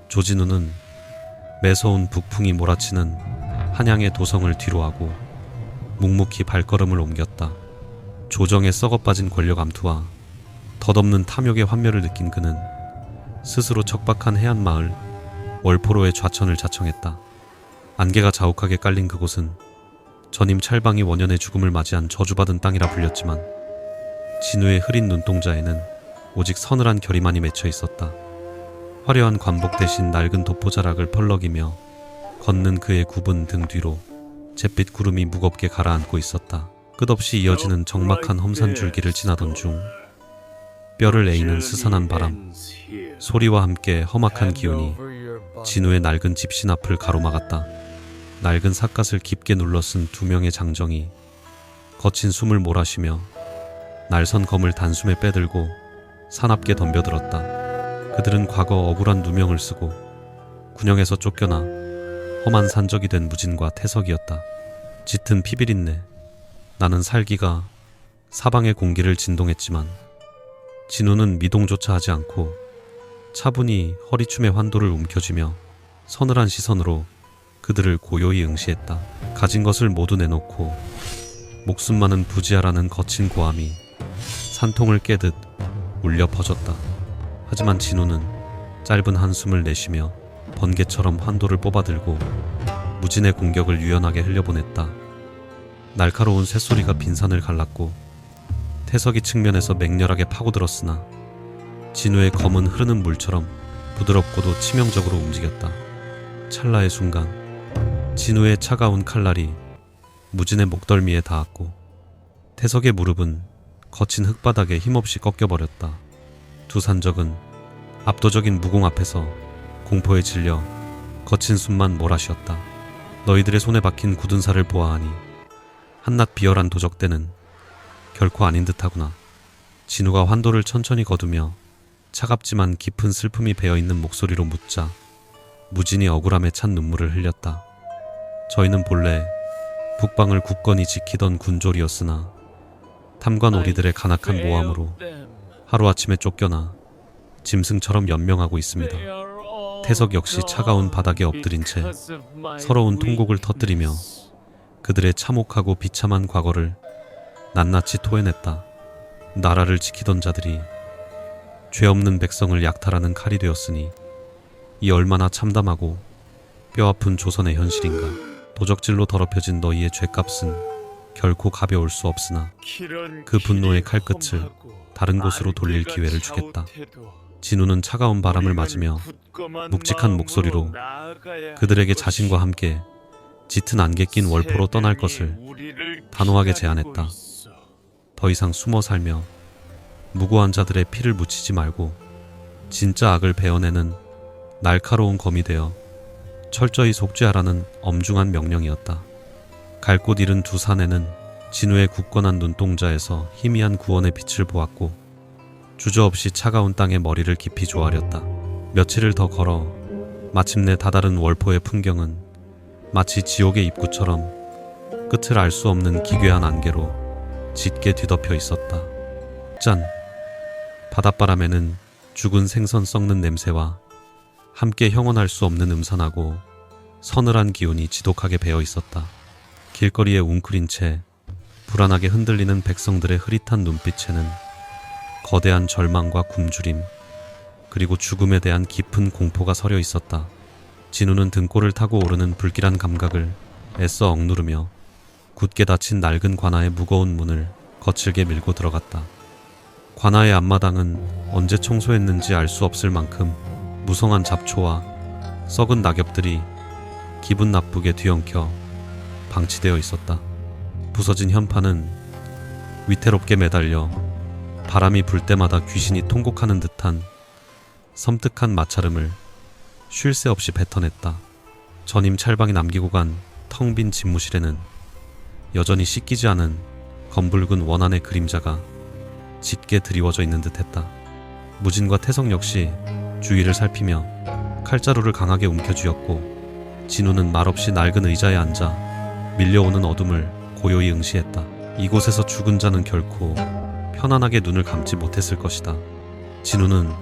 조진우는 매서운 북풍이 몰아치는 한양의 도성을 뒤로하고 묵묵히 발걸음을 옮겼다. 조정의 썩어빠진 권력 암투와 덧없는 탐욕의 환멸을 느낀 그는 스스로 척박한 해안마을 월포로의 좌천을 자청했다. 안개가 자욱하게 깔린 그곳은 전임 찰방이 원년의 죽음을 맞이한 저주받은 땅이라 불렸지만 진우의 흐린 눈동자에는 오직 서늘한 결의만이 맺혀 있었다. 화려한 관복 대신 낡은 도포자락을 펄럭이며 걷는 그의 굽은 등 뒤로 잿빛 구름이 무겁게 가라앉고 있었다. 끝없이 이어지는 적막한 험산 줄기를 지나던 중 뼈를 에이는 스산한 바람, 소리와 함께 험악한 기운이 진우의 낡은 집신 앞을 가로막았다. 낡은 삿갓을 깊게 눌러 쓴 두 명의 장정이 거친 숨을 몰아쉬며 날선 검을 단숨에 빼들고 사납게 덤벼들었다. 그들은 과거 억울한 누명을 쓰고 군영에서 쫓겨나 험한 산적이 된 무진과 태석이었다. 짙은 피비린내, 나는 살기가 사방의 공기를 진동했지만 진우는 미동조차 하지 않고 차분히 허리춤의 환도를 움켜쥐며 서늘한 시선으로 그들을 고요히 응시했다. 가진 것을 모두 내놓고 목숨만은 부지하라는 거친 고함이 산통을 깨듯 울려 퍼졌다. 하지만 진우는 짧은 한숨을 내쉬며 번개처럼 환도를 뽑아들고 무진의 공격을 유연하게 흘려보냈다. 날카로운 쇳소리가 빈산을 갈랐고 태석이 측면에서 맹렬하게 파고들었으나 진우의 검은 흐르는 물처럼 부드럽고도 치명적으로 움직였다. 찰나의 순간 진우의 차가운 칼날이 무진의 목덜미에 닿았고 태석의 무릎은 거친 흙바닥에 힘없이 꺾여버렸다. 두 산적은 압도적인 무공 앞에서 공포에 질려 거친 숨만 몰아쉬었다. 너희들의 손에 박힌 굳은 살을 보아하니 한낱 비열한 도적대는 결코 아닌 듯하구나. 진우가 환도를 천천히 거두며 차갑지만 깊은 슬픔이 배어있는 목소리로 묻자 무진이 억울함에 찬 눈물을 흘렸다. 저희는 본래 북방을 굳건히 지키던 군졸이었으나 탐관 오리들의 간악한 모함으로 하루아침에 쫓겨나 짐승처럼 연명하고 있습니다. 태석 역시 차가운 바닥에 엎드린 채 서러운 통곡을 터뜨리며 그들의 참혹하고 비참한 과거를 낱낱이 토해냈다. 나라를 지키던 자들이 죄 없는 백성을 약탈하는 칼이 되었으니 이 얼마나 참담하고 뼈아픈 조선의 현실인가. 도적질로 더럽혀진 너희의 죄값은 결코 가벼울 수 없으나 그 분노의 칼끝을 다른 곳으로 돌릴 기회를 주겠다. 진우는 차가운 바람을 맞으며 묵직한 목소리로 그들에게 자신과 함께 짙은 안개 낀 월포로 떠날 것을 단호하게 제안했다. 더 이상 숨어 살며 무고한 자들의 피를 묻히지 말고 진짜 악을 베어내는 날카로운 검이 되어 철저히 속죄하라는 엄중한 명령이었다. 갈 곳 잃은 두 사내는 진우의 굳건한 눈동자에서 희미한 구원의 빛을 보았고 주저없이 차가운 땅에 머리를 깊이 조아렸다. 며칠을 더 걸어 마침내 다다른 월포의 풍경은 마치 지옥의 입구처럼 끝을 알 수 없는 기괴한 안개로 짙게 뒤덮여 있었다. 짠! 바닷바람에는 죽은 생선 썩는 냄새와 함께 형언할 수 없는 음산하고 서늘한 기운이 지독하게 배어 있었다. 길거리에 웅크린 채 불안하게 흔들리는 백성들의 흐릿한 눈빛에는 거대한 절망과 굶주림 그리고 죽음에 대한 깊은 공포가 서려 있었다. 진우는 등골을 타고 오르는 불길한 감각을 애써 억누르며 굳게 닫힌 낡은 관아의 무거운 문을 거칠게 밀고 들어갔다. 관아의 앞마당은 언제 청소했는지 알 수 없을 만큼 무성한 잡초와 썩은 낙엽들이 기분 나쁘게 뒤엉켜 방치되어 있었다. 부서진 현판은 위태롭게 매달려 바람이 불 때마다 귀신이 통곡하는 듯한 섬뜩한 마찰음을 쉴 새 없이 뱉어냈다. 전임 찰방이 남기고 간 텅 빈 집무실에는 여전히 씻기지 않은 검붉은 원한의 그림자가 짙게 드리워져 있는 듯했다. 무진과 태석 역시 주위를 살피며 칼자루를 강하게 움켜쥐었고 진우는 말없이 낡은 의자에 앉아 밀려오는 어둠을 고요히 응시했다. 이곳에서 죽은 자는 결코 편안하게 눈을 감지 못했을 것이다. 진우는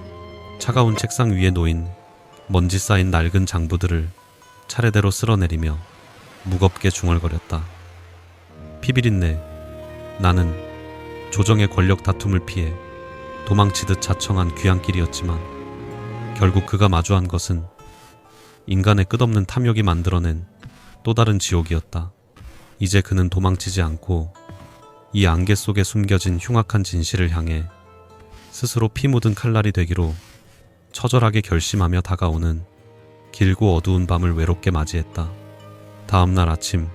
차가운 책상 위에 놓인 먼지 쌓인 낡은 장부들을 차례대로 쓸어내리며 무겁게 중얼거렸다. 피비린내. 나는 조정의 권력 다툼을 피해 도망치듯 자청한 귀향길이었지만 결국 그가 마주한 것은 인간의 끝없는 탐욕이 만들어낸 또 다른 지옥이었다. 이제 그는 도망치지 않고 이 안개 속에 숨겨진 흉악한 진실을 향해 스스로 피 묻은 칼날이 되기로 처절하게 결심하며 다가오는 길고 어두운 밤을 외롭게 맞이했다. 다음날 아침,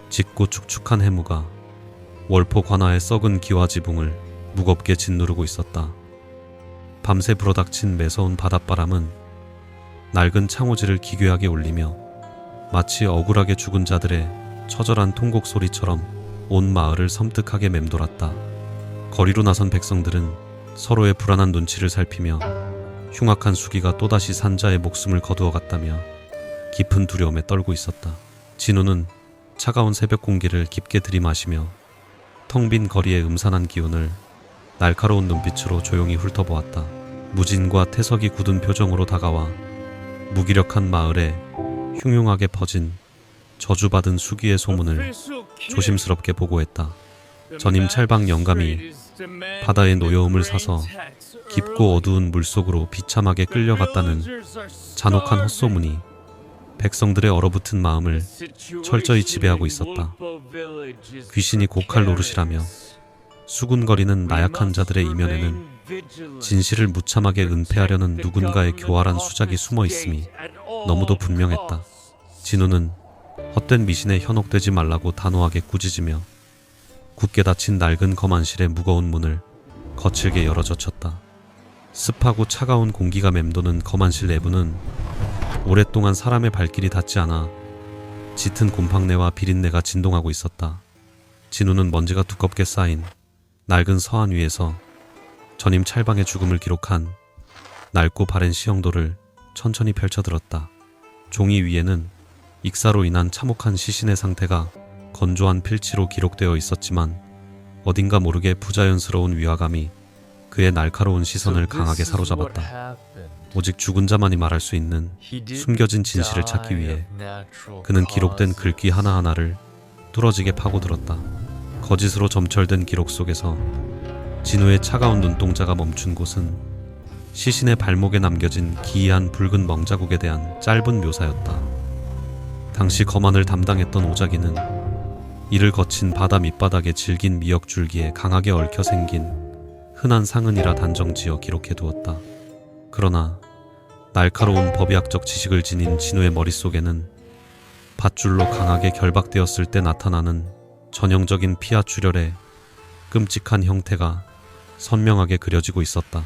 짙고 축축한 해무가 월포 관아의 썩은 기와 지붕을 무겁게 짓누르고 있었다. 밤새 불어닥친 매서운 바닷바람은 낡은 창호지를 기괴하게 울리며 마치 억울하게 죽은 자들의 처절한 통곡 소리처럼 온 마을을 섬뜩하게 맴돌았다. 거리로 나선 백성들은 서로의 불안한 눈치를 살피며 흉악한 수기가 또다시 산자의 목숨을 거두어갔다며 깊은 두려움에 떨고 있었다. 진우는 차가운 새벽 공기를 깊게 들이마시며 텅 빈 거리의 음산한 기운을 날카로운 눈빛으로 조용히 훑어보았다. 무진과 태석이 굳은 표정으로 다가와 무기력한 마을에 흉흉하게 퍼진 저주받은 수기의 소문을 조심스럽게 보고했다. 전임 찰방 영감이 바다의 노여움을 사서 깊고 어두운 물속으로 비참하게 끌려갔다는 잔혹한 헛소문이 백성들의 얼어붙은 마음을 철저히 지배하고 있었다. 귀신이 고칼 노릇이라며 수군거리는 나약한 자들의 이면에는 진실을 무참하게 은폐하려는 누군가의 교활한 수작이 숨어 있음이 너무도 분명했다. 진우는 헛된 미신에 현혹되지 말라고 단호하게 꾸짖으며 굳게 닫힌 낡은 거만실의 무거운 문을 거칠게 열어젖혔다. 습하고 차가운 공기가 맴도는 거만실 내부는 오랫동안 사람의 발길이 닿지 않아 짙은 곰팡내와 비린내가 진동하고 있었다. 진우는 먼지가 두껍게 쌓인 낡은 서한 위에서 전임 찰방의 죽음을 기록한 낡고 바랜 시형도를 천천히 펼쳐들었다. 종이 위에는 익사로 인한 참혹한 시신의 상태가 건조한 필치로 기록되어 있었지만 어딘가 모르게 부자연스러운 위화감이 그의 날카로운 시선을 강하게 사로잡았다. 오직 죽은 자만이 말할 수 있는 숨겨진 진실을 찾기 위해 그는 기록된 글귀 하나하나를 뚫어지게 파고들었다. 거짓으로 점철된 기록 속에서 진우의 차가운 눈동자가 멈춘 곳은 시신의 발목에 남겨진 기이한 붉은 멍자국에 대한 짧은 묘사였다. 당시 거만을 담당했던 오자기는 이를 거친 바다 밑바닥에 질긴 미역줄기에 강하게 얽혀 생긴 흔한 상흔이라 단정지어 기록해두었다. 그러나 날카로운 법의학적 지식을 지닌 진우의 머릿속에는 밧줄로 강하게 결박되었을 때 나타나는 전형적인 피하 출혈의 끔찍한 형태가 선명하게 그려지고 있었다.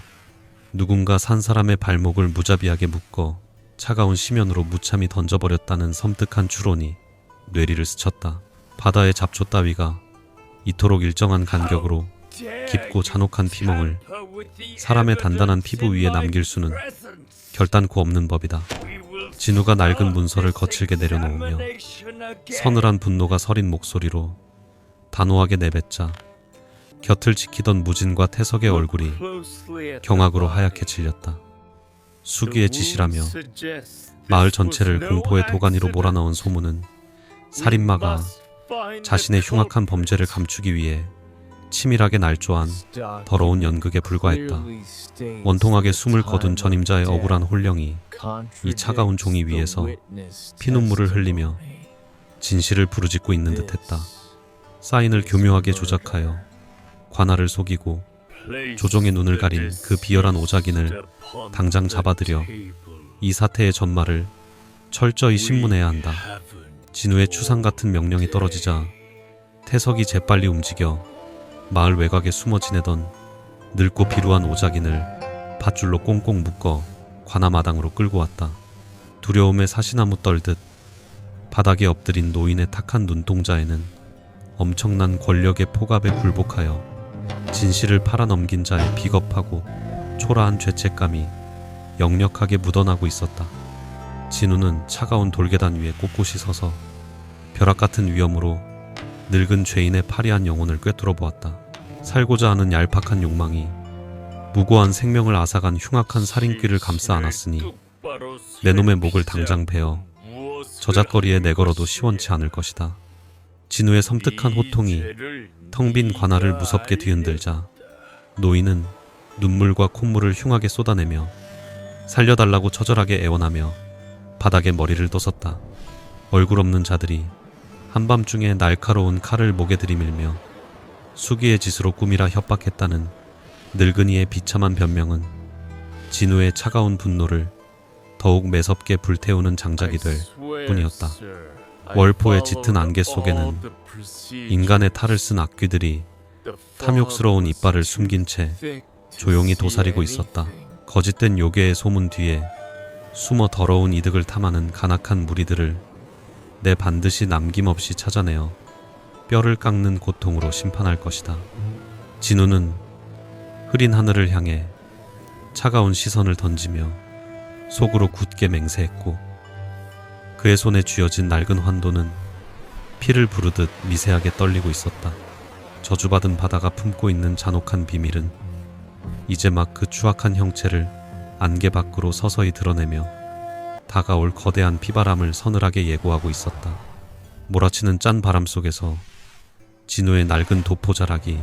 누군가 산 사람의 발목을 무자비하게 묶어 차가운 심연으로 무참히 던져버렸다는 섬뜩한 추론이 뇌리를 스쳤다. 바다의 잡초 따위가 이토록 일정한 간격으로 깊고 잔혹한 피멍을 사람의 단단한 피부 위에 남길 수는 결단코 없는 법이다. 진우가 낡은 문서를 거칠게 내려놓으며 서늘한 분노가 서린 목소리로 단호하게 내뱉자 곁을 지키던 무진과 태석의 얼굴이 경악으로 하얗게 질렸다. 수기의 짓이라며 마을 전체를 공포의 도가니로 몰아넣은 소문은 살인마가 자신의 흉악한 범죄를 감추기 위해 치밀하게 날조한 더러운 연극에 불과했다. 원통하게 숨을 거둔 전임자의 억울한 혼령이 이 차가운 종이 위에서 피눈물을 흘리며 진실을 부르짖고 있는 듯했다. 사인을 교묘하게 조작하여 관아를 속이고 조정의 눈을 가린 그 비열한 오작인을 당장 잡아들여 이 사태의 전말을 철저히 신문해야 한다. 진우의 추상 같은 명령이 떨어지자 태석이 재빨리 움직여 마을 외곽에 숨어 지내던 늙고 비루한 오작인을 밧줄로 꽁꽁 묶어 관아마당으로 끌고 왔다. 두려움에 사시나무 떨듯 바닥에 엎드린 노인의 탁한 눈동자에는 엄청난 권력의 포갑에 굴복하여 진실을 팔아넘긴 자의 비겁하고 초라한 죄책감이 역력하게 묻어나고 있었다. 진우는 차가운 돌계단 위에 꼿꼿이 서서 벼락 같은 위엄으로 늙은 죄인의 파리한 영혼을 꿰뚫어 보았다. 살고자 하는 얄팍한 욕망이 무고한 생명을 앗아간 흉악한 살인귀를 감싸 안았으니 내 놈의 목을 당장 베어 저작거리에 내걸어도 시원치 않을 것이다. 진우의 섬뜩한 호통이 텅 빈 관아를 무섭게 뒤흔들자 노인은 눈물과 콧물을 흉하게 쏟아내며 살려달라고 처절하게 애원하며 바닥에 머리를 떠섰다. 얼굴 없는 자들이 한밤중에 날카로운 칼을 목에 들이밀며 수기의 짓으로 꾸미라 협박했다는 늙은이의 비참한 변명은 진우의 차가운 분노를 더욱 매섭게 불태우는 장작이 될 뿐이었다. 월포의 짙은 안개 속에는 인간의 탈을 쓴 악귀들이 탐욕스러운 이빨을 숨긴 채 조용히 도사리고 있었다. 거짓된 요괴의 소문 뒤에 숨어 더러운 이득을 탐하는 간악한 무리들을 내 반드시 남김없이 찾아내어 뼈를 깎는 고통으로 심판할 것이다. 진우는 흐린 하늘을 향해 차가운 시선을 던지며 속으로 굳게 맹세했고 그의 손에 쥐어진 낡은 환도는 피를 부르듯 미세하게 떨리고 있었다. 저주받은 바다가 품고 있는 잔혹한 비밀은 이제 막 그 추악한 형체를 안개 밖으로 서서히 드러내며 다가올 거대한 피바람을 서늘하게 예고하고 있었다. 몰아치는 짠 바람 속에서 진우의 낡은 도포자락이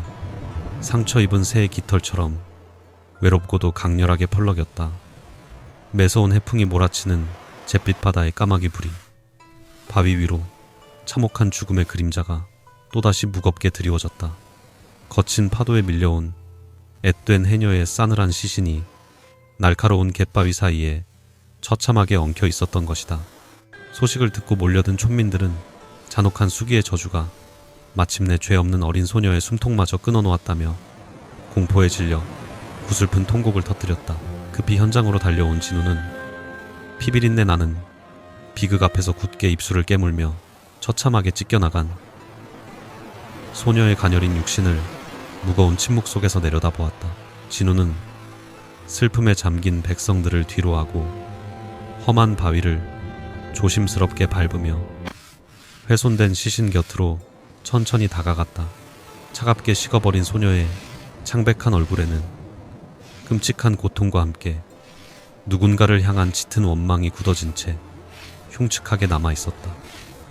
상처 입은 새의 깃털처럼 외롭고도 강렬하게 펄럭였다. 매서운 해풍이 몰아치는 잿빛 바다의 까마귀 불이 바위 위로 참혹한 죽음의 그림자가 또다시 무겁게 드리워졌다. 거친 파도에 밀려온 앳된 해녀의 싸늘한 시신이 날카로운 갯바위 사이에 처참하게 엉켜 있었던 것이다. 소식을 듣고 몰려든 촌민들은 잔혹한 수기의 저주가 마침내 죄 없는 어린 소녀의 숨통마저 끊어놓았다며 공포에 질려 구슬픈 통곡을 터뜨렸다. 급히 현장으로 달려온 진우는 피비린내 나는 비극 앞에서 굳게 입술을 깨물며 처참하게 찢겨나간 소녀의 가녀린 육신을 무거운 침묵 속에서 내려다보았다. 진우는 슬픔에 잠긴 백성들을 뒤로하고 험한 바위를 조심스럽게 밟으며 훼손된 시신 곁으로 천천히 다가갔다. 차갑게 식어버린 소녀의 창백한 얼굴에는 끔찍한 고통과 함께 누군가를 향한 짙은 원망이 굳어진 채 흉측하게 남아있었다.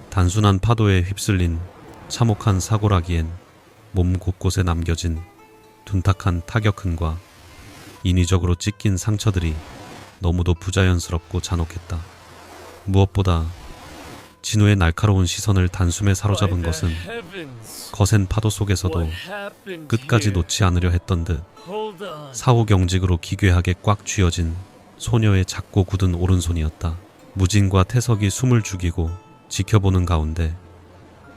단순한 파도에 휩쓸린 참혹한 사고라기엔 몸 곳곳에 남겨진 둔탁한 타격흔과 인위적으로 찢긴 상처들이 너무도 부자연스럽고 잔혹했다. 무엇보다 진우의 날카로운 시선을 단숨에 사로잡은 것은 거센 파도 속에서도 끝까지 놓지 않으려 했던 듯 사후경직으로 기괴하게 꽉 쥐어진 소녀의 작고 굳은 오른손이었다. 무진과 태석이 숨을 죽이고 지켜보는 가운데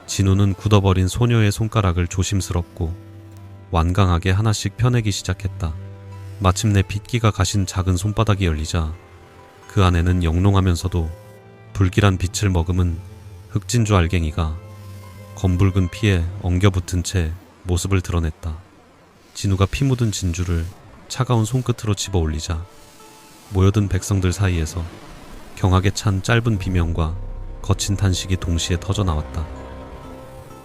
진우는 굳어버린 소녀의 손가락을 조심스럽고 완강하게 하나씩 펴내기 시작했다. 마침내 핏기가 가신 작은 손바닥이 열리자 그 안에는 영롱하면서도 불길한 빛을 머금은 흑진주 알갱이가 검붉은 피에 엉겨붙은 채 모습을 드러냈다. 진우가 피 묻은 진주를 차가운 손끝으로 집어 올리자 모여든 백성들 사이에서 경악에 찬 짧은 비명과 거친 탄식이 동시에 터져나왔다.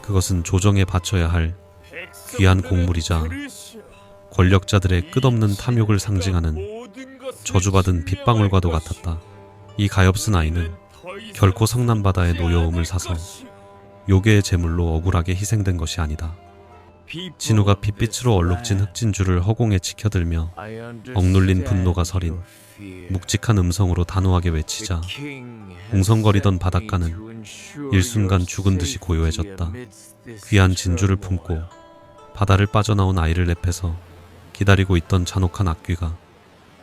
그것은 조정에 바쳐야 할 귀한 곡물이자 권력자들의 끝없는 탐욕을 상징하는 저주받은 빗방울과도 같았다. 이 가엾은 아이는 결코 성남바다의 노여움을 사서 요괴의 제물로 억울하게 희생된 것이 아니다. 진우가 핏빛으로 얼룩진 흑진주를 허공에 치켜들며 억눌린 분노가 서린 묵직한 음성으로 단호하게 외치자 웅성거리던 바닷가는 일순간 죽은 듯이 고요해졌다. 귀한 진주를 품고 바다를 빠져나온 아이를 내패서 기다리고 있던 잔혹한 악귀가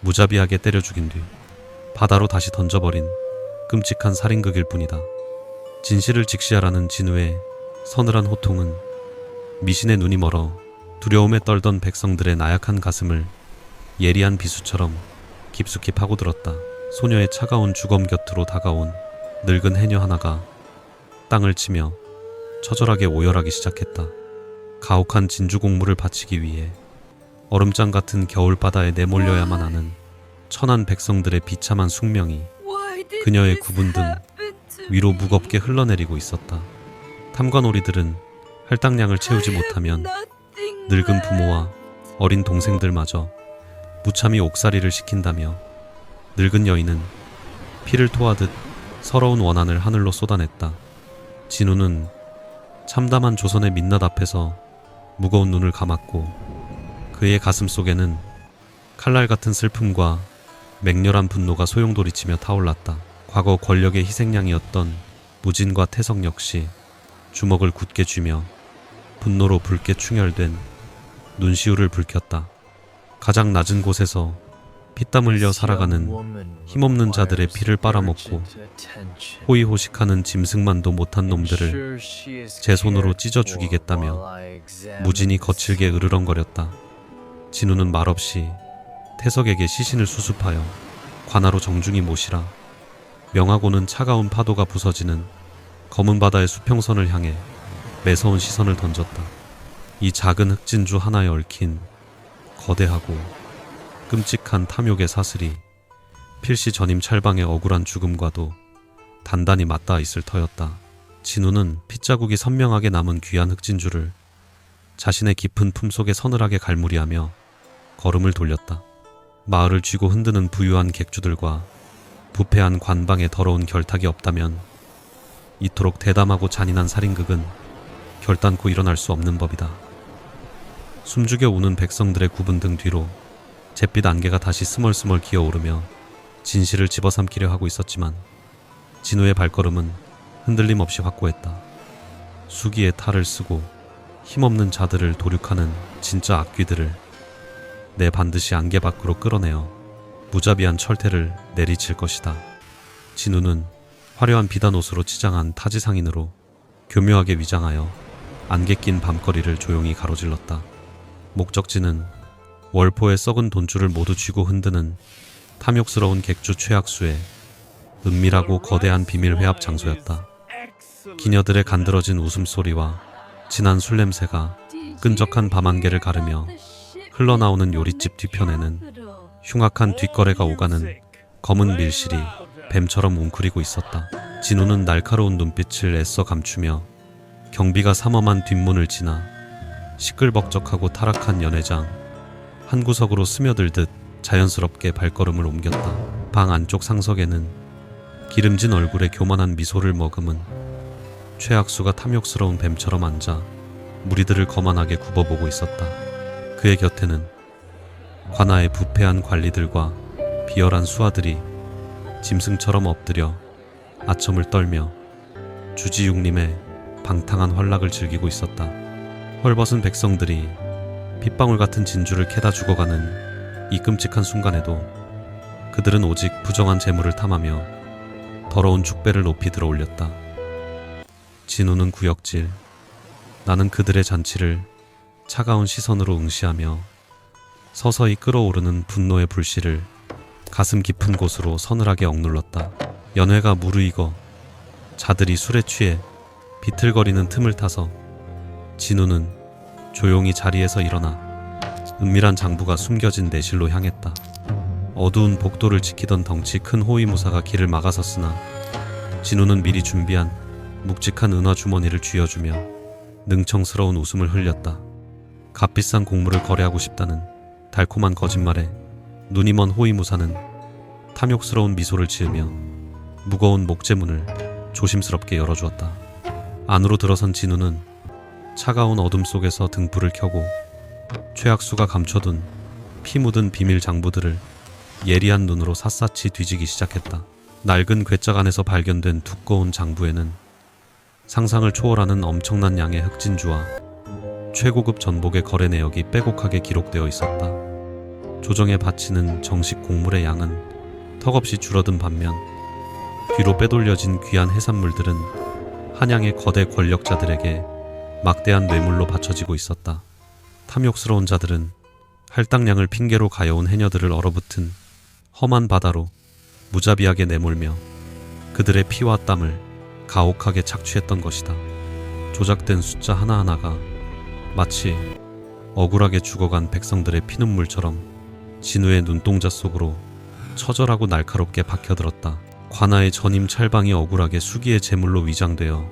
무자비하게 때려 죽인 뒤 바다로 다시 던져버린 끔찍한 살인극일 뿐이다. 진실을 직시하라는 진우의 서늘한 호통은 미신의 눈이 멀어 두려움에 떨던 백성들의 나약한 가슴을 예리한 비수처럼 깊숙이 파고들었다. 소녀의 차가운 주검 곁으로 다가온 늙은 해녀 하나가 땅을 치며 처절하게 오열하기 시작했다. 가혹한 진주곡물을 바치기 위해 얼음장 같은 겨울바다에 내몰려야만 하는 천한 백성들의 비참한 숙명이 그녀의 구분 등 위로 무겁게 흘러내리고 있었다. 탐관오리들은 할당량을 채우지 못하면 늙은 부모와 어린 동생들마저 무참히 옥살이를 시킨다며 늙은 여인은 피를 토하듯 서러운 원한을 하늘로 쏟아냈다. 진우는 참담한 조선의 민낯 앞에서 무거운 눈을 감았고 그의 가슴 속에는 칼날 같은 슬픔과 맹렬한 분노가 소용돌이치며 타올랐다. 과거 권력의 희생양이었던 무진과 태석 역시 주먹을 굳게 쥐며 분노로 붉게 충혈된 눈시울을 붉혔다. 가장 낮은 곳에서 피땀 흘려 살아가는 힘없는 자들의 피를 빨아먹고 호의호식하는 짐승만도 못한 놈들을 제 손으로 찢어 죽이겠다며 무진이 거칠게 으르렁거렸다. 진우는 말없이 태석에게 시신을 수습하여 관하로 정중히 모시라 명하고는 차가운 파도가 부서지는 검은 바다의 수평선을 향해 매서운 시선을 던졌다. 이 작은 흑진주 하나에 얽힌 거대하고 끔찍한 탐욕의 사슬이 필시 전임 찰방의 억울한 죽음과도 단단히 맞닿아 있을 터였다. 진우는 핏자국이 선명하게 남은 귀한 흑진주를 자신의 깊은 품속에 서늘하게 갈무리하며 걸음을 돌렸다. 마을을 쥐고 흔드는 부유한 객주들과 부패한 관방에 더러운 결탁이 없다면 이토록 대담하고 잔인한 살인극은 결단코 일어날 수 없는 법이다. 숨죽여 우는 백성들의 굽은 등 뒤로 잿빛 안개가 다시 스멀스멀 기어오르며 진실을 집어삼키려 하고 있었지만 진우의 발걸음은 흔들림 없이 확고했다. 수기의 탈을 쓰고 힘없는 자들을 도륙하는 진짜 악귀들을 내 반드시 안개 밖으로 끌어내어 무자비한 철퇴를 내리칠 것이다. 진우는 화려한 비단 옷으로 치장한 타지상인으로 교묘하게 위장하여 안개 낀 밤거리를 조용히 가로질렀다. 목적지는 월포의 썩은 돈줄을 모두 쥐고 흔드는 탐욕스러운 객주 최악수의 은밀하고 거대한 비밀 회합 장소였다. 기녀들의 간드러진 웃음소리와 진한 술 냄새가 끈적한 밤안개를 가르며 흘러나오는 요릿집 뒤편에는 흉악한 뒷거래가 오가는 검은 밀실이 뱀처럼 웅크리고 있었다. 진우는 날카로운 눈빛을 애써 감추며 경비가 삼엄한 뒷문을 지나 시끌벅적하고 타락한 연회장 한 구석으로 스며들듯 자연스럽게 발걸음을 옮겼다. 방 안쪽 상석에는 기름진 얼굴에 교만한 미소를 머금은 최악수가 탐욕스러운 뱀처럼 앉아 무리들을 거만하게 굽어보고 있었다. 그의 곁에는 관아의 부패한 관리들과 비열한 수하들이 짐승처럼 엎드려 아첨을 떨며 주지육림의 방탕한 환락을 즐기고 있었다. 헐벗은 백성들이 핏방울 같은 진주를 캐다 죽어가는 이 끔찍한 순간에도 그들은 오직 부정한 재물을 탐하며 더러운 축배를 높이 들어 올렸다. 진우는 구역질, 나는 그들의 잔치를 차가운 시선으로 응시하며 서서히 끓어오르는 분노의 불씨를 가슴 깊은 곳으로 서늘하게 억눌렀다. 연회가 무르익어 자들이 술에 취해 비틀거리는 틈을 타서 진우는 조용히 자리에서 일어나 은밀한 장부가 숨겨진 내실로 향했다. 어두운 복도를 지키던 덩치 큰 호위무사가 길을 막아섰으나 진우는 미리 준비한 묵직한 은화 주머니를 쥐어주며 능청스러운 웃음을 흘렸다. 값비싼 곡물을 거래하고 싶다는 달콤한 거짓말에 눈이 먼 호위무사는 탐욕스러운 미소를 지으며 무거운 목재문을 조심스럽게 열어주었다. 안으로 들어선 진우는 차가운 어둠 속에서 등불을 켜고 최악수가 감춰둔 피 묻은 비밀 장부들을 예리한 눈으로 샅샅이 뒤지기 시작했다. 낡은 괴짝 안에서 발견된 두꺼운 장부에는 상상을 초월하는 엄청난 양의 흑진주와 최고급 전복의 거래 내역이 빼곡하게 기록되어 있었다. 조정에 바치는 정식 곡물의 양은 턱없이 줄어든 반면 뒤로 빼돌려진 귀한 해산물들은 한양의 거대 권력자들에게 막대한 뇌물로 바쳐지고 있었다. 탐욕스러운 자들은 할당량을 핑계로 가여운 해녀들을 얼어붙은 험한 바다로 무자비하게 내몰며 그들의 피와 땀을 가혹하게 착취했던 것이다. 조작된 숫자 하나하나가 마치 억울하게 죽어간 백성들의 피눈물처럼 진우의 눈동자 속으로 처절하고 날카롭게 박혀들었다. 관아의 전임 찰방이 억울하게 수기의 제물로 위장되어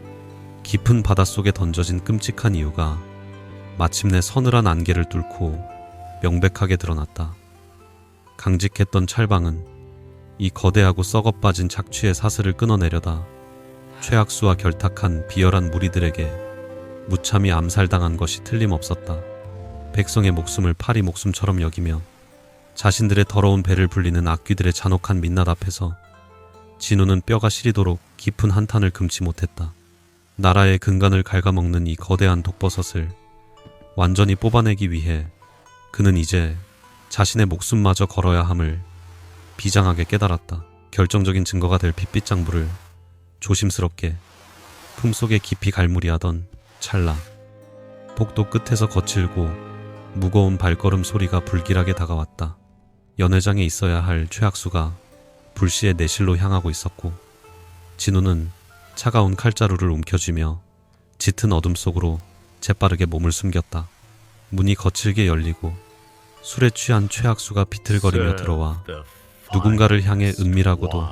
깊은 바닷속에 던져진 끔찍한 이유가 마침내 서늘한 안개를 뚫고 명백하게 드러났다. 강직했던 찰방은 이 거대하고 썩어빠진 착취의 사슬을 끊어내려다 최학수와 결탁한 비열한 무리들에게 무참히 암살당한 것이 틀림없었다. 백성의 목숨을 파리 목숨처럼 여기며 자신들의 더러운 배를 불리는 악귀들의 잔혹한 민낯 앞에서 진우는 뼈가 시리도록 깊은 한탄을 금치 못했다. 나라의 근간을 갉아먹는 이 거대한 독버섯을 완전히 뽑아내기 위해 그는 이제 자신의 목숨마저 걸어야 함을 비장하게 깨달았다. 결정적인 증거가 될 핏빛 장부를 조심스럽게 품속에 깊이 갈무리하던 찰나, 복도 끝에서 거칠고 무거운 발걸음 소리가 불길하게 다가왔다. 연회장에 있어야 할 최학수가 불시에 내실로 향하고 있었고, 진우는 차가운 칼자루를 움켜쥐며 짙은 어둠 속으로 재빠르게 몸을 숨겼다. 문이 거칠게 열리고 술에 취한 최학수가 비틀거리며 들어와 누군가를 향해 은밀하고도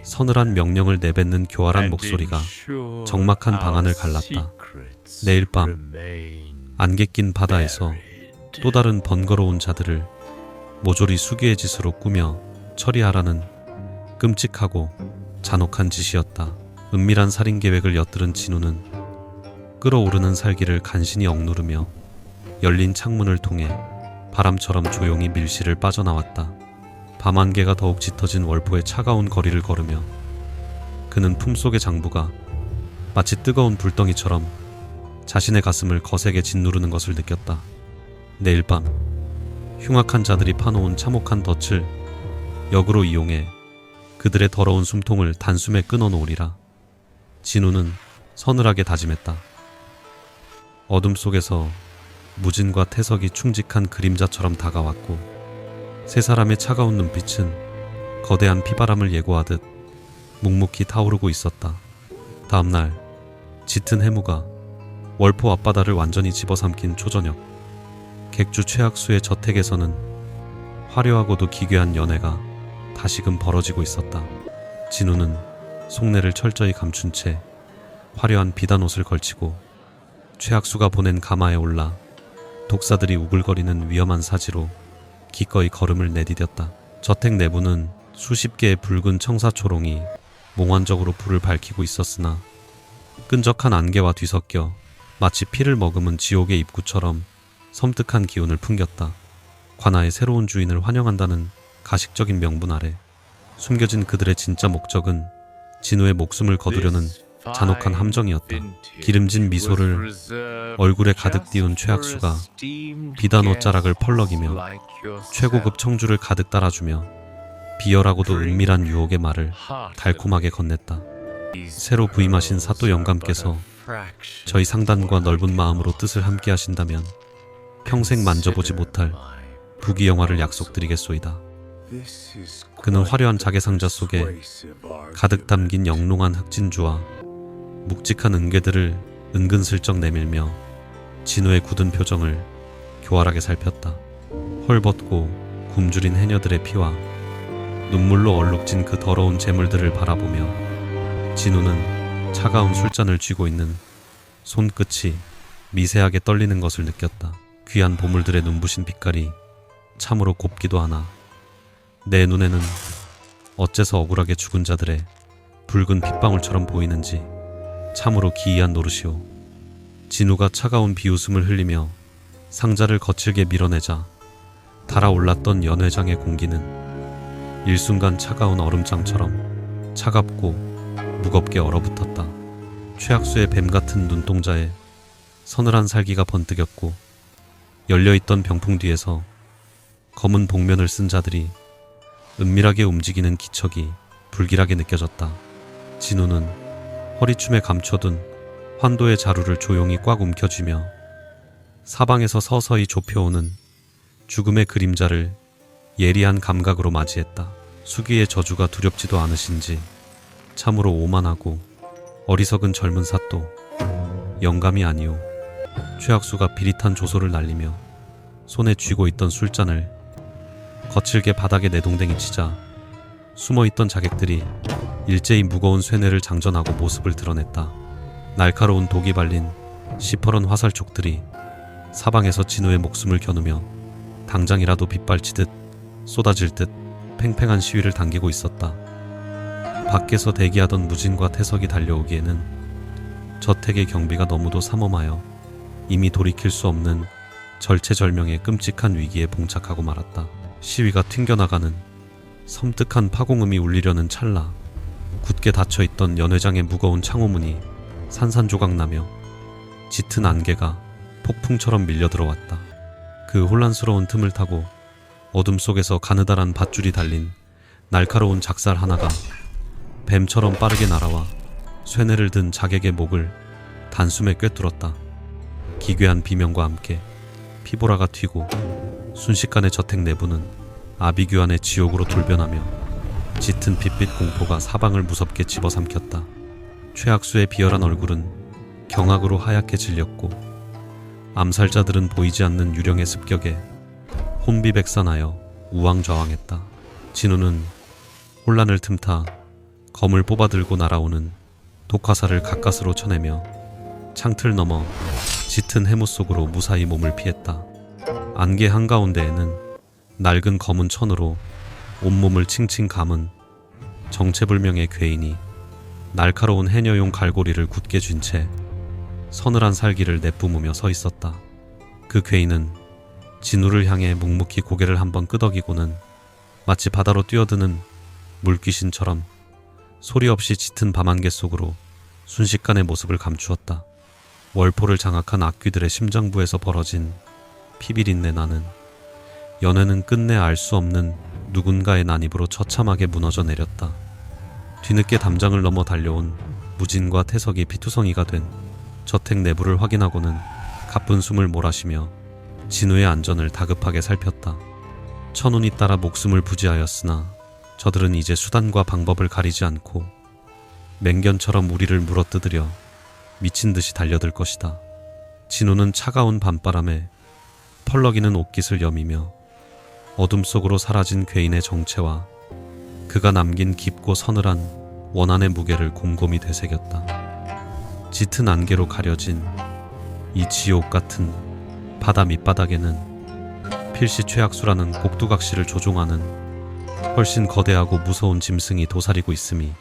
서늘한 명령을 내뱉는 교활한 목소리가 적막한 방안을 갈랐다. 내일 밤 안개 낀 바다에서 또 다른 번거로운 자들을 모조리 수기의 짓으로 꾸며 처리하라는 끔찍하고 잔혹한 짓이었다. 은밀한 살인 계획을 엿들은 진우는 끓어오르는 살기를 간신히 억누르며 열린 창문을 통해 바람처럼 조용히 밀실을 빠져나왔다. 밤안개가 더욱 짙어진 월포의 차가운 거리를 걸으며 그는 품속의 장부가 마치 뜨거운 불덩이처럼 자신의 가슴을 거세게 짓누르는 것을 느꼈다. 내일 밤 흉악한 자들이 파놓은 참혹한 덫을 역으로 이용해 그들의 더러운 숨통을 단숨에 끊어놓으리라. 진우는 서늘하게 다짐했다. 어둠 속에서 무진과 태석이 충직한 그림자처럼 다가왔고, 세 사람의 차가운 눈빛은 거대한 피바람을 예고하듯 묵묵히 타오르고 있었다. 다음 날 짙은 해무가 월포 앞바다를 완전히 집어삼킨 초저녁, 객주 최학수의 저택에서는 화려하고도 기괴한 연회가 다시금 벌어지고 있었다. 진우는 속내를 철저히 감춘 채 화려한 비단옷을 걸치고 최학수가 보낸 가마에 올라 독사들이 우글거리는 위험한 사지로 기꺼이 걸음을 내디뎠다. 저택 내부는 수십 개의 붉은 청사초롱이 몽환적으로 불을 밝히고 있었으나 끈적한 안개와 뒤섞여 마치 피를 머금은 지옥의 입구처럼 섬뜩한 기운을 풍겼다. 관아의 새로운 주인을 환영한다는 가식적인 명분 아래 숨겨진 그들의 진짜 목적은 진우의 목숨을 거두려는 잔혹한 함정이었다. 기름진 미소를 얼굴에 가득 띄운 최학수가 비단옷 자락을 펄럭이며 최고급 청주를 가득 따라주며 비열하고도 은밀한 유혹의 말을 달콤하게 건넸다. 새로 부임하신 사또 영감께서 저희 상단과 넓은 마음으로 뜻을 함께 하신다면 평생 만져보지 못할 부귀영화를 약속드리겠소이다. 그는 화려한 자개상자 속에 가득 담긴 영롱한 흑진주와 묵직한 은괴들을 은근슬쩍 내밀며 진우의 굳은 표정을 교활하게 살폈다. 헐벗고 굶주린 해녀들의 피와 눈물로 얼룩진 그 더러운 재물들을 바라보며 진우는 차가운 술잔을 쥐고 있는 손끝이 미세하게 떨리는 것을 느꼈다. 귀한 보물들의 눈부신 빛깔이 참으로 곱기도 하나 내 눈에는 어째서 억울하게 죽은 자들의 붉은 핏방울처럼 보이는지 참으로 기이한 노릇이오. 진우가 차가운 비웃음을 흘리며 상자를 거칠게 밀어내자 달아올랐던 연회장의 공기는 일순간 차가운 얼음장처럼 차갑고 무겁게 얼어붙었다. 최학수의 뱀같은 눈동자에 서늘한 살기가 번뜩였고 열려있던 병풍 뒤에서 검은 복면을 쓴 자들이 은밀하게 움직이는 기척이 불길하게 느껴졌다. 진우는 허리춤에 감춰둔 환도의 자루를 조용히 꽉 움켜쥐며 사방에서 서서히 좁혀오는 죽음의 그림자를 예리한 감각으로 맞이했다. 수기의 저주가 두렵지도 않으신지 참으로 오만하고 어리석은 젊은 사또, 영감이 아니오. 최학수가 비릿한 조소를 날리며 손에 쥐고 있던 술잔을 거칠게 바닥에 내동댕이 치자 숨어있던 자객들이 일제히 무거운 쇠뇌를 장전하고 모습을 드러냈다. 날카로운 독이 발린 시퍼런 화살촉들이 사방에서 진우의 목숨을 겨누며 당장이라도 빗발치듯 쏟아질 듯 팽팽한 시위를 당기고 있었다. 밖에서 대기하던 무진과 태석이 달려오기에는 저택의 경비가 너무도 삼엄하여 이미 돌이킬 수 없는 절체절명의 끔찍한 위기에 봉착하고 말았다. 시위가 튕겨나가는 섬뜩한 파공음이 울리려는 찰나 굳게 닫혀있던 연회장의 무거운 창호문이 산산조각나며 짙은 안개가 폭풍처럼 밀려들어왔다. 그 혼란스러운 틈을 타고 어둠 속에서 가느다란 밧줄이 달린 날카로운 작살 하나가 뱀처럼 빠르게 날아와 쇠뇌를 든 자객의 목을 단숨에 꿰뚫었다. 기괴한 비명과 함께 피보라가 튀고 순식간에 저택 내부는 아비규환의 지옥으로 돌변하며 짙은 빛빛 공포가 사방을 무섭게 집어삼켰다. 최학수의 비열한 얼굴은 경악으로 하얗게 질렸고 암살자들은 보이지 않는 유령의 습격에 혼비백산하여 우왕좌왕했다. 진우는 혼란을 틈타 검을 뽑아들고 날아오는 독화살을 가까스로 쳐내며 창틀 너머 짙은 해무 속으로 무사히 몸을 피했다. 안개 한가운데에는 낡은 검은 천으로 온몸을 칭칭 감은 정체불명의 괴인이 날카로운 해녀용 갈고리를 굳게 쥔 채 서늘한 살기를 내뿜으며 서 있었다. 그 괴인은 진우를 향해 묵묵히 고개를 한번 끄덕이고는 마치 바다로 뛰어드는 물귀신처럼 소리 없이 짙은 밤안개 속으로 순식간에 모습을 감추었다. 월포를 장악한 악귀들의 심장부에서 벌어진 피비린내 나는 연회는 끝내 알 수 없는 누군가의 난입으로 처참하게 무너져 내렸다. 뒤늦게 담장을 넘어 달려온 무진과 태석이 피투성이가 된 저택 내부를 확인하고는 가쁜 숨을 몰아쉬며 진우의 안전을 다급하게 살폈다. 천운이 따라 목숨을 부지하였으나 저들은 이제 수단과 방법을 가리지 않고 맹견처럼 우리를 물어뜯으려 미친 듯이 달려들 것이다. 진우는 차가운 밤바람에 펄럭이는 옷깃을 여미며 어둠 속으로 사라진 괴인의 정체와 그가 남긴 깊고 서늘한 원한의 무게를 곰곰이 되새겼다. 짙은 안개로 가려진 이 지옥 같은 바다 밑바닥에는 필시 최악수라는 꼭두각시를 조종하는 훨씬 거대하고 무서운 짐승이 도사리고 있음이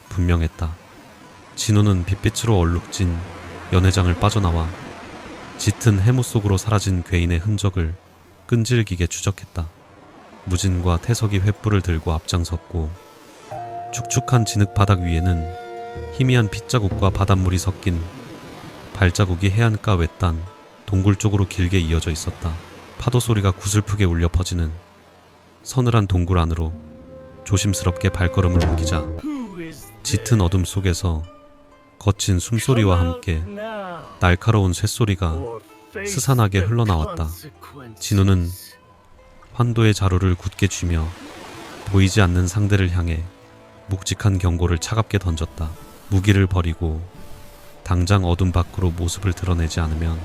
분명했다. 진우는 빛빛으로 얼룩진 연회장을 빠져나와 짙은 해무 속으로 사라진 괴인의 흔적을 끈질기게 추적했다. 무진과 태석이 횃불을 들고 앞장섰고 축축한 진흙 바닥 위에는 희미한 핏자국과 바닷물이 섞인 발자국이 해안가 외딴 동굴 쪽으로 길게 이어져 있었다. 파도 소리가 구슬프게 울려 퍼지는 서늘한 동굴 안으로 조심스럽게 발걸음을 옮기자 짙은 어둠 속에서 거친 숨소리와 함께 날카로운 쇳소리가 스산하게 흘러나왔다. 진우는 환도의 자루를 굳게 쥐며 보이지 않는 상대를 향해 묵직한 경고를 차갑게 던졌다. 무기를 버리고 당장 어둠 밖으로 모습을 드러내지 않으면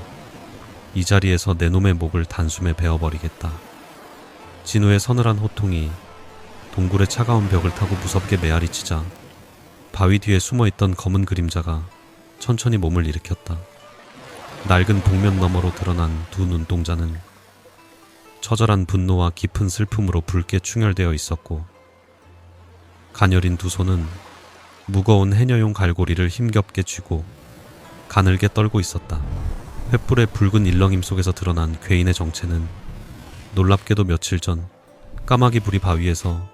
이 자리에서 내 놈의 목을 단숨에 베어버리겠다. 진우의 서늘한 호통이 동굴의 차가운 벽을 타고 무섭게 메아리치자 바위 뒤에 숨어있던 검은 그림자가 천천히 몸을 일으켰다. 낡은 복면 너머로 드러난 두 눈동자는 처절한 분노와 깊은 슬픔으로 붉게 충혈되어 있었고 가녀린 두 손은 무거운 해녀용 갈고리를 힘겹게 쥐고 가늘게 떨고 있었다. 횃불의 붉은 일렁임 속에서 드러난 괴인의 정체는 놀랍게도 며칠 전 까마귀 부리 바위에서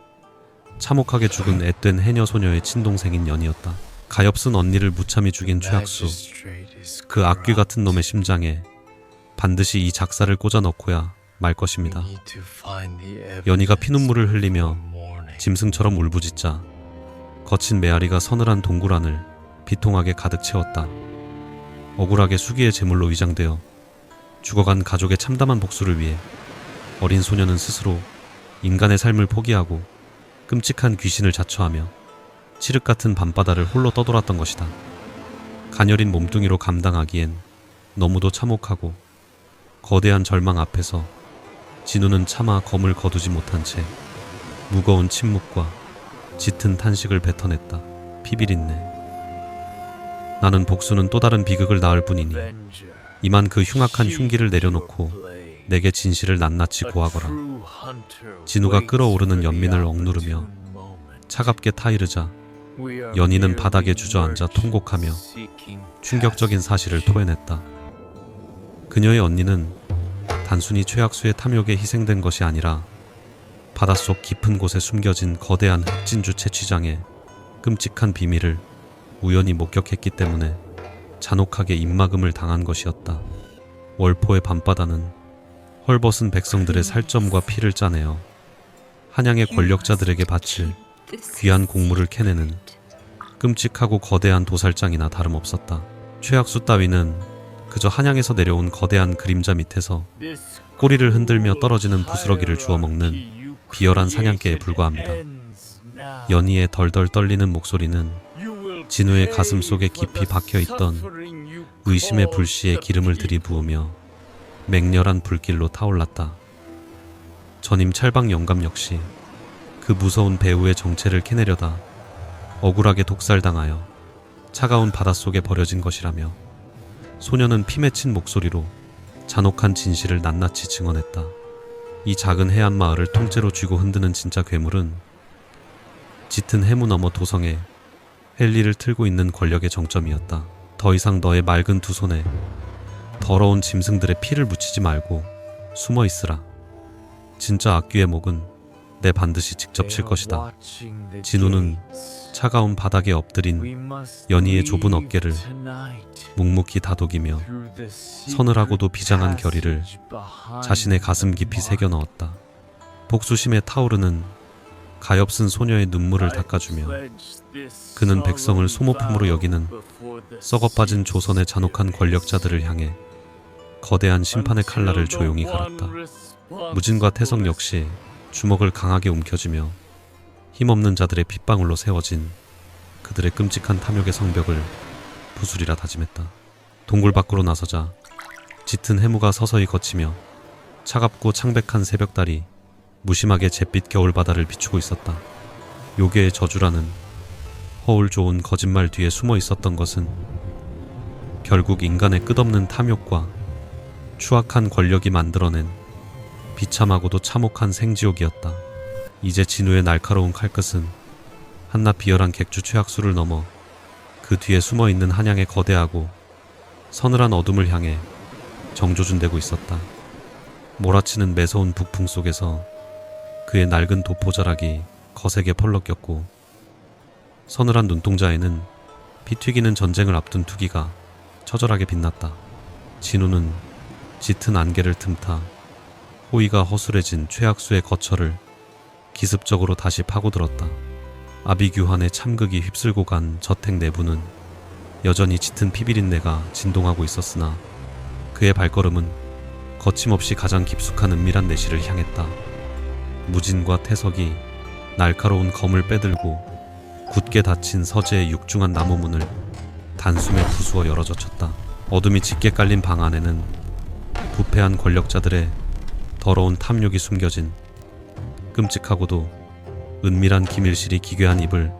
참혹하게 죽은 앳된 해녀 소녀의 친동생인 연이었다. 가엾은 언니를 무참히 죽인 최학수, 그 악귀 같은 놈의 심장에 반드시 이 작사를 꽂아 넣고야 말 것입니다. 연이가 피눈물을 흘리며 짐승처럼 울부짖자 거친 메아리가 서늘한 동굴 안을 비통하게 가득 채웠다. 억울하게 수기의 제물로 위장되어 죽어간 가족의 참담한 복수를 위해 어린 소녀는 스스로 인간의 삶을 포기하고 끔찍한 귀신을 자처하며 칠흑 같은 밤바다를 홀로 떠돌았던 것이다. 가녀린 몸뚱이로 감당하기엔 너무도 참혹하고 거대한 절망 앞에서 진우는 차마 검을 거두지 못한 채 무거운 침묵과 짙은 탄식을 뱉어냈다. 피비린내. 나는 복수는 또 다른 비극을 낳을 뿐이니 이만 그 흉악한 흉기를 내려놓고 내게 진실을 낱낱이 고하거라. 진우가 끓어오르는 연민을 억누르며 차갑게 타이르자 연희는 바닥에 주저앉아 통곡하며 충격적인 사실을 토해냈다. 그녀의 언니는 단순히 최악수의 탐욕에 희생된 것이 아니라 바닷속 깊은 곳에 숨겨진 거대한 흑진주 채취장의 끔찍한 비밀을 우연히 목격했기 때문에 잔혹하게 입막음을 당한 것이었다. 월포의 밤바다는 헐벗은 백성들의 살점과 피를 짜내어 한양의 권력자들에게 바칠 귀한 곡물을 캐내는 끔찍하고 거대한 도살장이나 다름없었다. 최악수 따위는 그저 한양에서 내려온 거대한 그림자 밑에서 꼬리를 흔들며 떨어지는 부스러기를 주워 먹는 비열한 사냥개에 불과합니다. 연희의 덜덜 떨리는 목소리는 진우의 가슴 속에 깊이 박혀있던 의심의 불씨에 기름을 들이부으며 맹렬한 불길로 타올랐다. 전임 찰방 영감 역시 그 무서운 배후의 정체를 캐내려다 억울하게 독살당하여 차가운 바닷속에 버려진 것이라며 소녀는 피 맺힌 목소리로 잔혹한 진실을 낱낱이 증언했다. 이 작은 해안 마을을 통째로 쥐고 흔드는 진짜 괴물은 짙은 해무 너머 도성에 헬리를 틀고 있는 권력의 정점이었다. 더 이상 너의 맑은 두 손에 더러운 짐승들의 피를 묻히지 말고 숨어 있으라. 진짜 악귀의 목은 내 반드시 직접 칠 것이다. 진우는 차가운 바닥에 엎드린 연희의 좁은 어깨를 묵묵히 다독이며 서늘하고도 비장한 결의를 자신의 가슴 깊이 새겨 넣었다. 복수심에 타오르는 가엾은 소녀의 눈물을 닦아주며 그는 백성을 소모품으로 여기는 썩어빠진 조선의 잔혹한 권력자들을 향해 거대한 심판의 칼날을 조용히 갈았다. 무진과 태석 역시 주먹을 강하게 움켜쥐며 힘없는 자들의 핏방울로 세워진 그들의 끔찍한 탐욕의 성벽을 부수리라 다짐했다. 동굴 밖으로 나서자 짙은 해무가 서서히 걷히며 차갑고 창백한 새벽달이 무심하게 잿빛 겨울바다를 비추고 있었다. 요괴의 저주라는 허울 좋은 거짓말 뒤에 숨어 있었던 것은 결국 인간의 끝없는 탐욕과 추악한 권력이 만들어낸 비참하고도 참혹한 생지옥이었다. 이제 진우의 날카로운 칼끝은 한낱 비열한 객주 최악수를 넘어 그 뒤에 숨어있는 한양의 거대하고 서늘한 어둠을 향해 정조준되고 있었다. 몰아치는 매서운 북풍 속에서 그의 낡은 도포자락이 거세게 펄럭였고 서늘한 눈동자에는 피 튀기는 전쟁을 앞둔 투기가 처절하게 빛났다. 진우는 짙은 안개를 틈타 호의가 허술해진 최악수의 거처를 기습적으로 다시 파고들었다. 아비규환의 참극이 휩쓸고 간 저택 내부는 여전히 짙은 피비린내가 진동하고 있었으나 그의 발걸음은 거침없이 가장 깊숙한 은밀한 내실을 향했다. 무진과 태석이 날카로운 검을 빼들고 굳게 닫힌 서재의 육중한 나무문을 단숨에 부수어 열어젖혔다. 어둠이 짙게 깔린 방 안에는 부패한 권력자들의 더러운 탐욕이 숨겨진 끔찍하고도 은밀한 기밀실이 기괴한 입을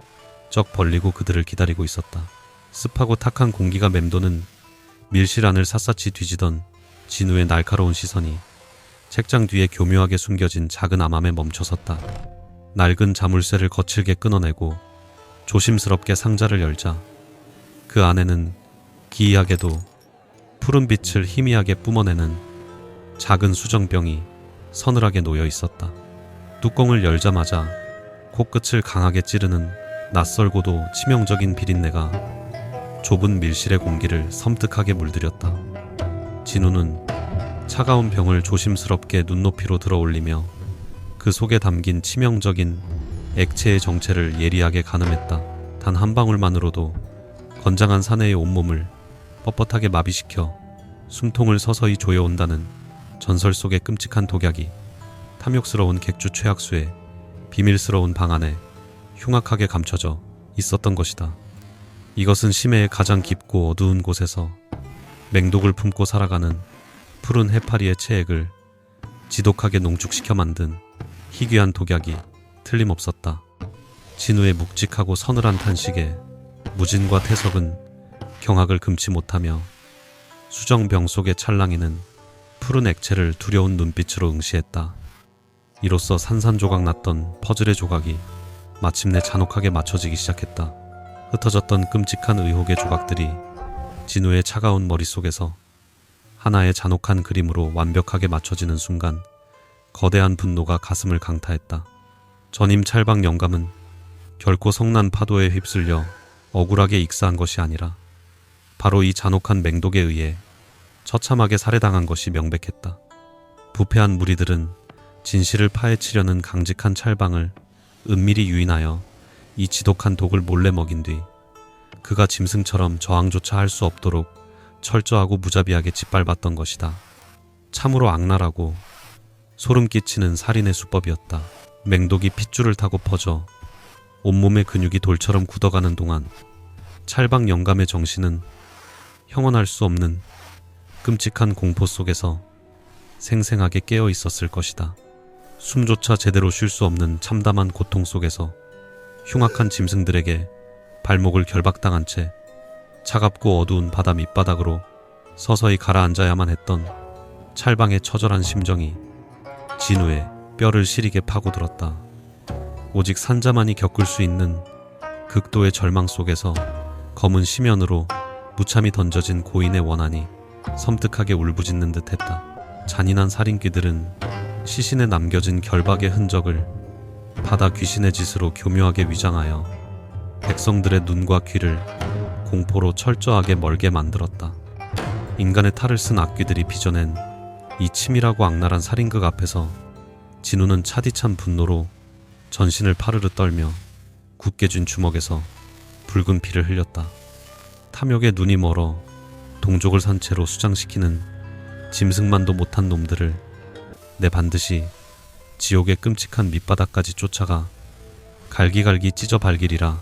쩍 벌리고 그들을 기다리고 있었다. 습하고 탁한 공기가 맴도는 밀실 안을 샅샅이 뒤지던 진우의 날카로운 시선이 책장 뒤에 교묘하게 숨겨진 작은 암함에 멈춰섰다. 낡은 자물쇠를 거칠게 끊어내고 조심스럽게 상자를 열자 그 안에는 기이하게도 푸른 빛을 희미하게 뿜어내는 작은 수정병이 서늘하게 놓여 있었다. 뚜껑을 열자마자 코끝을 강하게 찌르는 낯설고도 치명적인 비린내가 좁은 밀실의 공기를 섬뜩하게 물들였다. 진우는 차가운 병을 조심스럽게 눈높이로 들어올리며 그 속에 담긴 치명적인 액체의 정체를 예리하게 가늠했다. 단 한 방울만으로도 건장한 사내의 온몸을 뻣뻣하게 마비시켜 숨통을 서서히 조여온다는 전설 속의 끔찍한 독약이 탐욕스러운 객주 최악수의 비밀스러운 방 안에 흉악하게 감춰져 있었던 것이다. 이것은 심해의 가장 깊고 어두운 곳에서 맹독을 품고 살아가는 푸른 해파리의 체액을 지독하게 농축시켜 만든 희귀한 독약이 틀림없었다. 진우의 묵직하고 서늘한 탄식에 무진과 태석은 경악을 금치 못하며 수정병 속에 찰랑이는 푸른 액체를 두려운 눈빛으로 응시했다. 이로써 산산조각 났던 퍼즐의 조각이 마침내 잔혹하게 맞춰지기 시작했다. 흩어졌던 끔찍한 의혹의 조각들이 진우의 차가운 머릿속에서 하나의 잔혹한 그림으로 완벽하게 맞춰지는 순간 거대한 분노가 가슴을 강타했다. 전임 찰방 영감은 결코 성난 파도에 휩쓸려 억울하게 익사한 것이 아니라 바로 이 잔혹한 맹독에 의해 처참하게 살해당한 것이 명백했다. 부패한 무리들은 진실을 파헤치려는 강직한 찰방을 은밀히 유인하여 이 지독한 독을 몰래 먹인 뒤 그가 짐승처럼 저항조차 할 수 없도록 철저하고 무자비하게 짓밟았던 것이다. 참으로 악랄하고 소름 끼치는 살인의 수법이었다. 맹독이 핏줄을 타고 퍼져 온몸의 근육이 돌처럼 굳어가는 동안 찰방 영감의 정신은 형언할 수 없는 끔찍한 공포 속에서 생생하게 깨어 있었을 것이다. 숨조차 제대로 쉴 수 없는 참담한 고통 속에서 흉악한 짐승들에게 발목을 결박당한 채 차갑고 어두운 바다 밑바닥으로 서서히 가라앉아야만 했던 찰방의 처절한 심정이 진우의 뼈를 시리게 파고들었다. 오직 산자만이 겪을 수 있는 극도의 절망 속에서 검은 심연으로 무참히 던져진 고인의 원한이 섬뜩하게 울부짖는 듯했다. 잔인한 살인귀들은 시신에 남겨진 결박의 흔적을 바다 귀신의 짓으로 교묘하게 위장하여 백성들의 눈과 귀를 공포로 철저하게 멀게 만들었다. 인간의 탈을 쓴 악귀들이 빚어낸 이 치밀하고 악랄한 살인극 앞에서 진우는 차디찬 분노로 전신을 파르르 떨며 굳게 쥔 주먹에서 붉은 피를 흘렸다. 탐욕에 눈이 멀어 동족을 산채로 수장시키는 짐승만도 못한 놈들을 내 반드시 지옥의 끔찍한 밑바닥까지 쫓아가 갈기갈기 찢어 발기리라.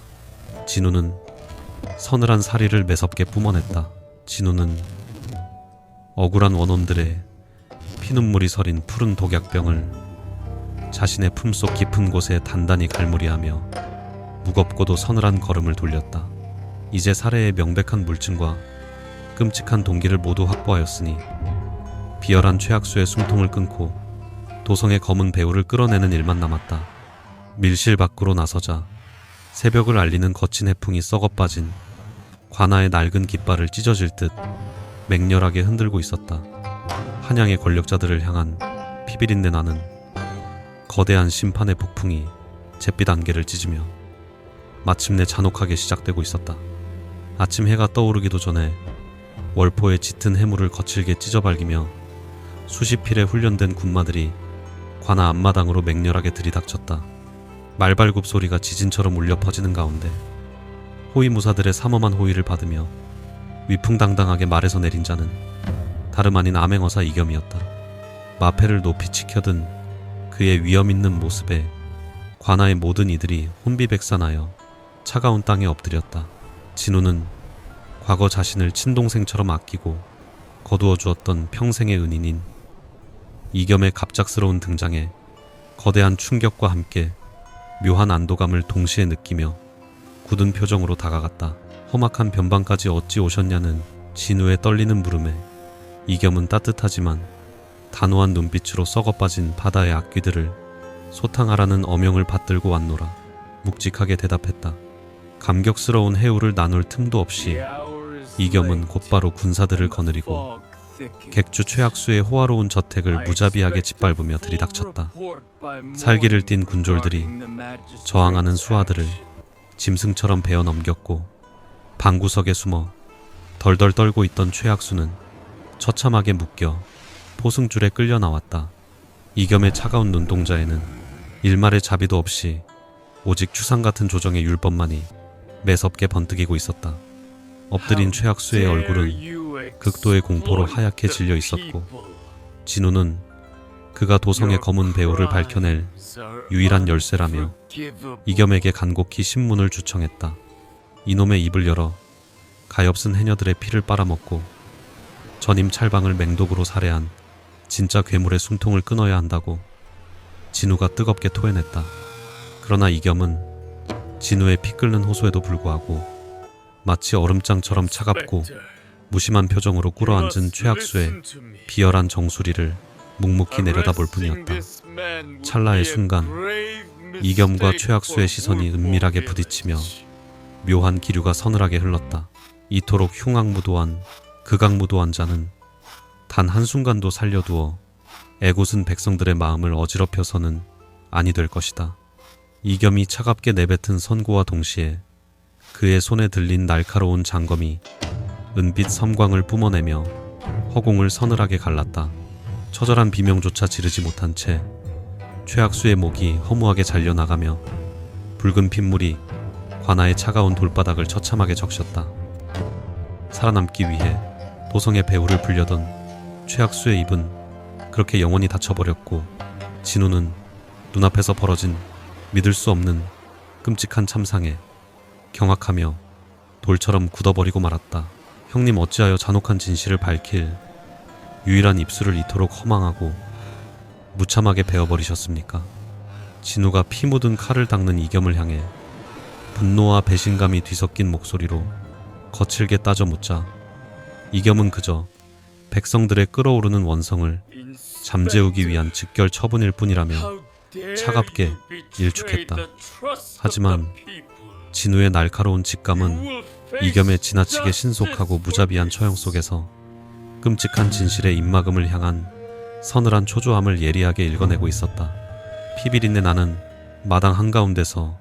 진우는 서늘한 사리를 매섭게 뿜어냈다. 진우는 억울한 원혼들의 피눈물이 서린 푸른 독약병을 자신의 품속 깊은 곳에 단단히 갈무리하며 무겁고도 서늘한 걸음을 돌렸다. 이제 살해의 명백한 물증과 끔찍한 동기를 모두 확보하였으니 비열한 최악수의 숨통을 끊고 도성의 검은 배후를 끌어내는 일만 남았다. 밀실 밖으로 나서자 새벽을 알리는 거친 해풍이 썩어빠진 관아의 낡은 깃발을 찢어질 듯 맹렬하게 흔들고 있었다. 한양의 권력자들을 향한 피비린내 나는 거대한 심판의 폭풍이 잿빛 안개를 찢으며 마침내 잔혹하게 시작되고 있었다. 아침 해가 떠오르기도 전에 월포의 짙은 해물을 거칠게 찢어발기며 수십 필의 훈련된 군마들이 관아 앞마당으로 맹렬하게 들이닥쳤다. 말발굽 소리가 지진처럼 울려 퍼지는 가운데 호위무사들의 삼엄한 호위를 받으며 위풍당당하게 말에서 내린 자는 다름 아닌 암행어사 이겸이었다. 마패를 높이 치켜든 그의 위엄있는 모습에 관아의 모든 이들이 혼비백산하여 차가운 땅에 엎드렸다. 진우는 과거 자신을 친동생처럼 아끼고 거두어 주었던 평생의 은인인 이겸의 갑작스러운 등장에 거대한 충격과 함께 묘한 안도감을 동시에 느끼며 굳은 표정으로 다가갔다. 험악한 변방까지 어찌 오셨냐는 진우의 떨리는 물음에 이겸은 따뜻하지만 단호한 눈빛으로 썩어빠진 바다의 악귀들을 소탕하라는 어명을 받들고 왔노라 묵직하게 대답했다. 감격스러운 해우를 나눌 틈도 없이 이겸은 곧바로 군사들을 거느리고 객주 최악수의 호화로운 저택을 무자비하게 짓밟으며 들이닥쳤다. 살기를 띤 군졸들이 저항하는 수하들을 짐승처럼 베어 넘겼고 방구석에 숨어 덜덜 떨고 있던 최악수는 처참하게 묶여 포승줄에 끌려 나왔다. 이겸의 차가운 눈동자에는 일말의 자비도 없이 오직 추상 같은 조정의 율법만이 매섭게 번뜩이고 있었다. 엎드린 최악수의 얼굴은 극도의 공포로 하얗게 질려 있었고 진우는 그가 도성의 검은 배후를 밝혀낼 유일한 열쇠라며 이겸에게 간곡히 신문을 주청했다. 이놈의 입을 열어 가엾은 해녀들의 피를 빨아먹고 전임 찰방을 맹독으로 살해한 진짜 괴물의 숨통을 끊어야 한다고 진우가 뜨겁게 토해냈다. 그러나 이겸은 진우의 피 끓는 호소에도 불구하고 마치 얼음장처럼 차갑고 무심한 표정으로 꿇어앉은 최학수의 비열한 정수리를 묵묵히 내려다볼 뿐이었다. 찰나의 순간 이겸과 최학수의 시선이 은밀하게 부딪히며 묘한 기류가 서늘하게 흘렀다. 이토록 흉악무도한 극악무도한 자는 단 한순간도 살려두어 애꿎은 백성들의 마음을 어지럽혀서는 아니 될 것이다. 이겸이 차갑게 내뱉은 선고와 동시에 그의 손에 들린 날카로운 장검이 은빛 섬광을 뿜어내며 허공을 서늘하게 갈랐다. 처절한 비명조차 지르지 못한 채 최학수의 목이 허무하게 잘려나가며 붉은 핏물이 관아의 차가운 돌바닥을 처참하게 적셨다. 살아남기 위해 도성의 배후를 불려던 최학수의 입은 그렇게 영원히 닫혀버렸고 진우는 눈앞에서 벌어진 믿을 수 없는 끔찍한 참상에 경악하며 돌처럼 굳어버리고 말았다. 형님, 어찌하여 잔혹한 진실을 밝힐 유일한 입술을 이토록 허망하고 무참하게 베어버리셨습니까? 진우가 피 묻은 칼을 닦는 이겸을 향해 분노와 배신감이 뒤섞인 목소리로 거칠게 따져 묻자 이겸은 그저 백성들의 끓어오르는 원성을 잠재우기 위한 즉결 처분일 뿐이라며 차갑게 일축했다. 하지만 진우의 날카로운 직감은 이겸의 지나치게 신속하고 무자비한 처형 속에서 끔찍한 진실의 입막음을 향한 서늘한 초조함을 예리하게 읽어내고 있었다. 피비린내 나는 마당 한가운데서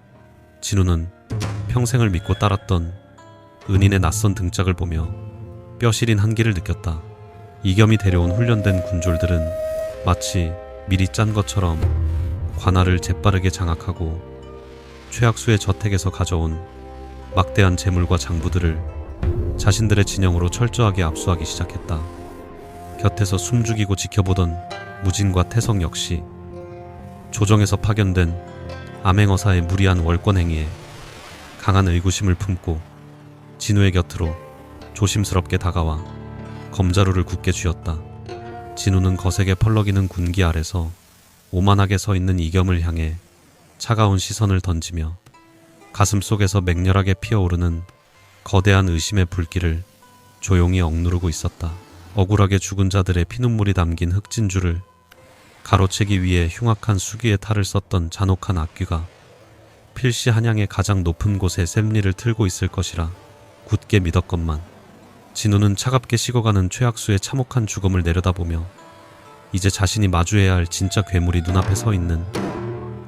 진우는 평생을 믿고 따랐던 은인의 낯선 등짝을 보며 뼈시린 한기를 느꼈다. 이겸이 데려온 훈련된 군졸들은 마치 미리 짠 것처럼 관아를 재빠르게 장악하고 최학수의 저택에서 가져온 막대한 재물과 장부들을 자신들의 진영으로 철저하게 압수하기 시작했다. 곁에서 숨죽이고 지켜보던 무진과 태성 역시 조정에서 파견된 암행어사의 무리한 월권 행위에 강한 의구심을 품고 진우의 곁으로 조심스럽게 다가와 검자루를 굳게 쥐었다. 진우는 거세게 펄럭이는 군기 아래서 오만하게 서 있는 이겸을 향해 차가운 시선을 던지며 가슴 속에서 맹렬하게 피어오르는 거대한 의심의 불길을 조용히 억누르고 있었다. 억울하게 죽은 자들의 피눈물이 담긴 흑진주를 가로채기 위해 흉악한 수기의 탈을 썼던 잔혹한 악귀가 필시 한양의 가장 높은 곳에 샘리를 틀고 있을 것이라 굳게 믿었건만 진우는 차갑게 식어가는 최학수의 참혹한 죽음을 내려다보며 이제 자신이 마주해야 할 진짜 괴물이 눈앞에 서 있는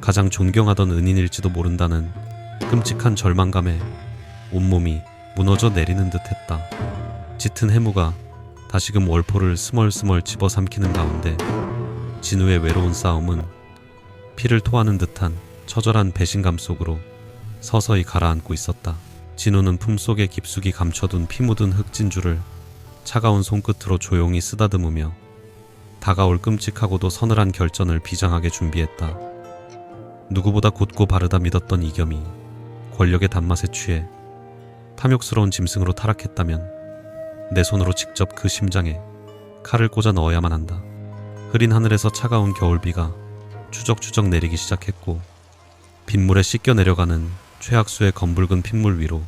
가장 존경하던 은인일지도 모른다는 끔찍한 절망감에 온몸이 무너져 내리는 듯했다. 짙은 해무가 다시금 월포를 스멀스멀 집어삼키는 가운데 진우의 외로운 싸움은 피를 토하는 듯한 처절한 배신감 속으로 서서히 가라앉고 있었다. 진우는 품속에 깊숙이 감춰둔 피 묻은 흑진주를 차가운 손끝으로 조용히 쓰다듬으며 다가올 끔찍하고도 서늘한 결전을 비장하게 준비했다. 누구보다 곧고 바르다 믿었던 이겸이 권력의 단맛에 취해 탐욕스러운 짐승으로 타락했다면 내 손으로 직접 그 심장에 칼을 꽂아 넣어야만 한다. 흐린 하늘에서 차가운 겨울비가 추적추적 내리기 시작했고 빗물에 씻겨 내려가는 최학수의 검붉은 핏물 위로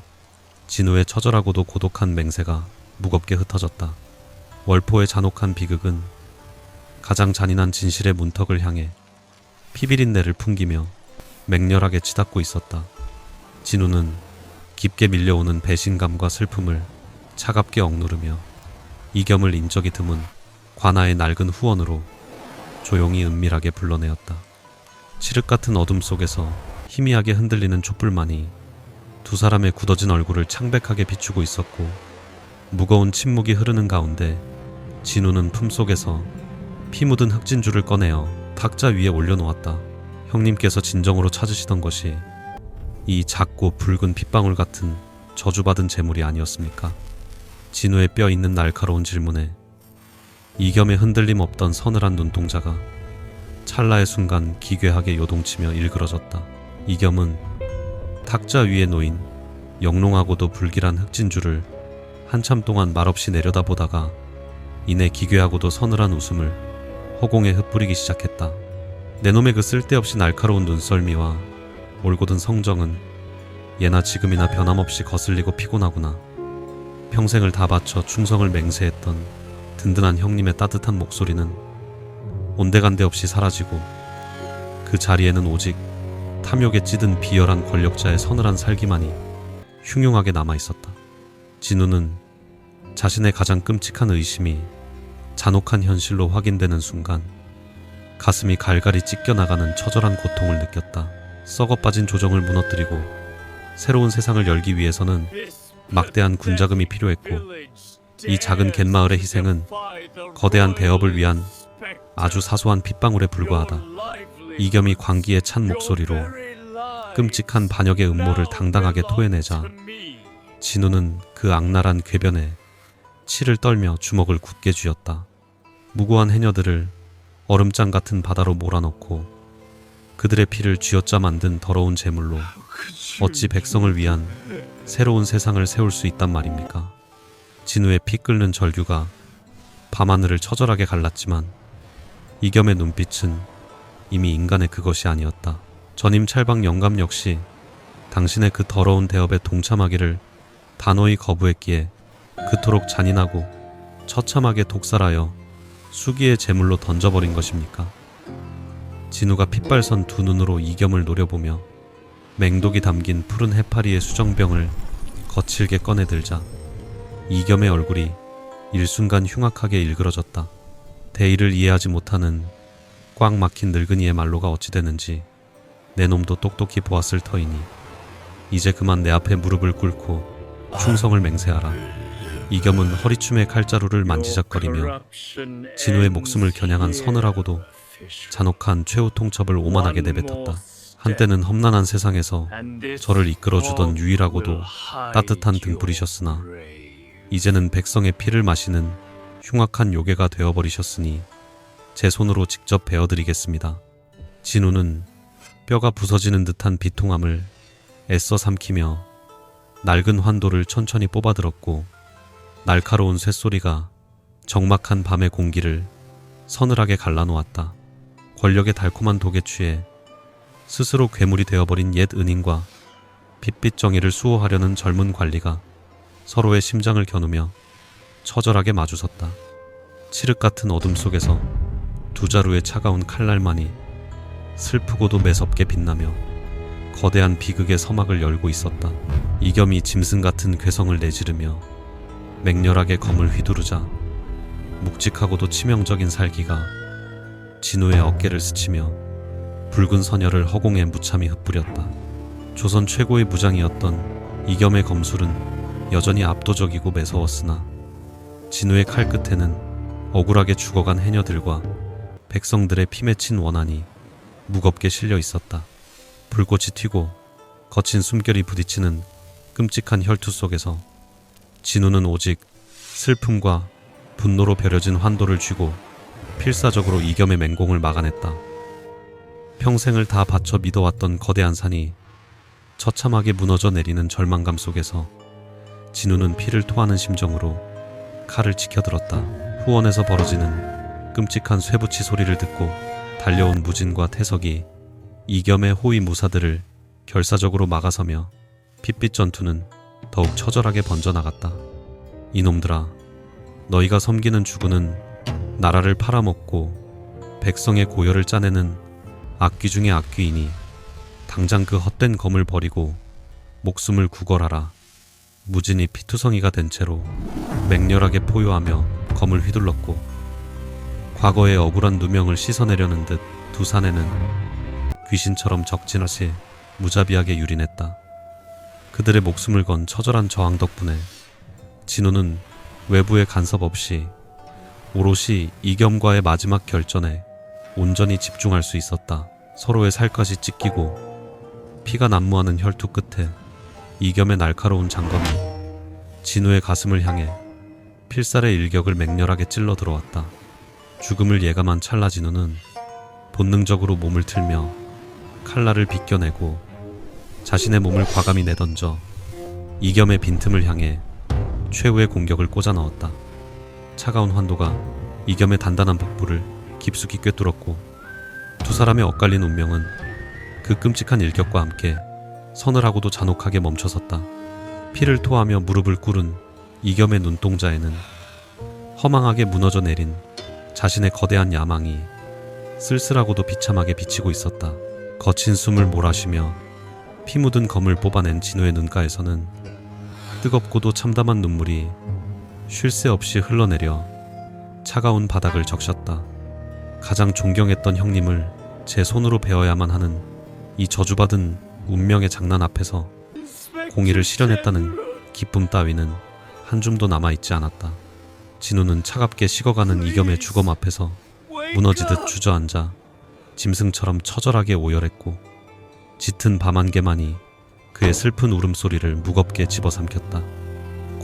진우의 처절하고도 고독한 맹세가 무겁게 흩어졌다. 월포의 잔혹한 비극은 가장 잔인한 진실의 문턱을 향해 피비린내를 풍기며 맹렬하게 치닫고 있었다. 진우는 깊게 밀려오는 배신감과 슬픔을 차갑게 억누르며 이겸을 인적이 드문 관아의 낡은 후원으로 조용히 은밀하게 불러내었다. 칠흑 같은 어둠 속에서 희미하게 흔들리는 촛불만이 두 사람의 굳어진 얼굴을 창백하게 비추고 있었고 무거운 침묵이 흐르는 가운데 진우는 품속에서 피 묻은 흑진주를 꺼내어 탁자 위에 올려놓았다. 형님께서 진정으로 찾으시던 것이 이 작고 붉은 핏방울 같은 저주받은 재물이 아니었습니까? 진우의 뼈 있는 날카로운 질문에 이겸의 흔들림 없던 서늘한 눈동자가 찰나의 순간 기괴하게 요동치며 일그러졌다. 이겸은 탁자 위에 놓인 영롱하고도 불길한 흑진주를 한참 동안 말없이 내려다보다가 이내 기괴하고도 서늘한 웃음을 허공에 흩뿌리기 시작했다. 내놈의 그 쓸데없이 날카로운 눈썰미와 올곧은 성정은 예나 지금이나 변함없이 거슬리고 피곤하구나. 평생을 다 바쳐 충성을 맹세했던 든든한 형님의 따뜻한 목소리는 온데간데 없이 사라지고 그 자리에는 오직 탐욕에 찌든 비열한 권력자의 서늘한 살기만이 흉흉하게 남아있었다. 진우는 자신의 가장 끔찍한 의심이 잔혹한 현실로 확인되는 순간 가슴이 갈갈이 찢겨나가는 처절한 고통을 느꼈다. 썩어빠진 조정을 무너뜨리고 새로운 세상을 열기 위해서는 막대한 군자금이 필요했고 이 작은 갯마을의 희생은 거대한 대업을 위한 아주 사소한 핏방울에 불과하다. 이겸이 광기에 찬 목소리로 끔찍한 반역의 음모를 당당하게 토해내자 진우는 그 악랄한 궤변에 치를 떨며 주먹을 굳게 쥐었다. 무고한 해녀들을 얼음장 같은 바다로 몰아넣고 그들의 피를 쥐어짜 만든 더러운 제물로 어찌 백성을 위한 새로운 세상을 세울 수 있단 말입니까? 진우의 피 끓는 절규가 밤하늘을 처절하게 갈랐지만 이겸의 눈빛은 이미 인간의 그것이 아니었다. 전임 찰방 영감 역시 당신의 그 더러운 대업에 동참하기를 단호히 거부했기에 그토록 잔인하고 처참하게 독살하여 수기의 제물로 던져버린 것입니까? 진우가 핏발선 두 눈으로 이겸을 노려보며 맹독이 담긴 푸른 해파리의 수정병을 거칠게 꺼내들자 이겸의 얼굴이 일순간 흉악하게 일그러졌다. 대의를 이해하지 못하는 꽉 막힌 늙은이의 말로가 어찌 되는지 내 놈도 똑똑히 보았을 터이니 이제 그만 내 앞에 무릎을 꿇고 충성을 맹세하라. 이겸은 허리춤의 칼자루를 만지작거리며 진우의 목숨을 겨냥한 서늘하고도 잔혹한 최후 통첩을 오만하게 내뱉었다. 한때는 험난한 세상에서 저를 이끌어주던 유일하고도 따뜻한 등불이셨으나 이제는 백성의 피를 마시는 흉악한 요괴가 되어버리셨으니 제 손으로 직접 베어드리겠습니다. 진우는 뼈가 부서지는 듯한 비통함을 애써 삼키며 낡은 환도를 천천히 뽑아들었고 날카로운 쇳소리가 적막한 밤의 공기를 서늘하게 갈라놓았다. 권력의 달콤한 독에 취해 스스로 괴물이 되어버린 옛 은인과 핏빛 정의를 수호하려는 젊은 관리가 서로의 심장을 겨누며 처절하게 마주섰다. 칠흑 같은 어둠 속에서 두 자루의 차가운 칼날만이 슬프고도 매섭게 빛나며 거대한 비극의 서막을 열고 있었다. 이겸이 짐승 같은 괴성을 내지르며 맹렬하게 검을 휘두르자 묵직하고도 치명적인 살기가 진우의 어깨를 스치며 붉은 선혈을 허공에 무참히 흩뿌렸다. 조선 최고의 무장이었던 이겸의 검술은 여전히 압도적이고 매서웠으나 진우의 칼끝에는 억울하게 죽어간 해녀들과 백성들의 피 맺힌 원한이 무겁게 실려 있었다. 불꽃이 튀고 거친 숨결이 부딪히는 끔찍한 혈투 속에서 진우는 오직 슬픔과 분노로 벼려진 환도를 쥐고 필사적으로 이겸의 맹공을 막아냈다. 평생을 다 바쳐 믿어왔던 거대한 산이 처참하게 무너져 내리는 절망감 속에서 진우는 피를 토하는 심정으로 칼을 치켜들었다. 후원에서 벌어지는 끔찍한 쇠붙이 소리를 듣고 달려온 무진과 태석이 이겸의 호위 무사들을 결사적으로 막아서며 핏빛 전투는 더욱 처절하게 번져나갔다. 이놈들아, 너희가 섬기는 주군은 나라를 팔아먹고 백성의 고열을 짜내는 악귀 중의 악귀이니 당장 그 헛된 검을 버리고 목숨을 구걸하라. 무진이 피투성이가 된 채로 맹렬하게 포효하며 검을 휘둘렀고 과거의 억울한 누명을 씻어내려는 듯 두 사내는 귀신처럼 적진하시 무자비하게 유린했다. 그들의 목숨을 건 처절한 저항 덕분에 진우는 외부의 간섭 없이 오롯이 이겸과의 마지막 결전에 온전히 집중할 수 있었다. 서로의 살갗이 찢기고 피가 난무하는 혈투 끝에 이겸의 날카로운 장검이 진우의 가슴을 향해 필살의 일격을 맹렬하게 찔러 들어왔다. 죽음을 예감한 찰나 진우는 본능적으로 몸을 틀며 칼날을 비껴내고 자신의 몸을 과감히 내던져 이겸의 빈틈을 향해 최후의 공격을 꽂아 넣었다. 차가운 환도가 이겸의 단단한 복부를 깊숙이 꿰뚫었고 두 사람의 엇갈린 운명은 그 끔찍한 일격과 함께 서늘하고도 잔혹하게 멈춰섰다. 피를 토하며 무릎을 꿇은 이겸의 눈동자에는 허망하게 무너져 내린 자신의 거대한 야망이 쓸쓸하고도 비참하게 비치고 있었다. 거친 숨을 몰아쉬며 피 묻은 검을 뽑아낸 진우의 눈가에서는 뜨겁고도 참담한 눈물이 쉴 새 없이 흘러내려 차가운 바닥을 적셨다. 가장 존경했던 형님을 제 손으로 베어야만 하는 이 저주받은 운명의 장난 앞에서 공의를 실현했다는 기쁨 따위는 한 줌도 남아있지 않았다. 진우는 차갑게 식어가는 이겸의 주검 앞에서 무너지듯 주저앉아 짐승처럼 처절하게 오열했고 짙은 밤 안개만이 그의 슬픈 울음소리를 무겁게 집어삼켰다.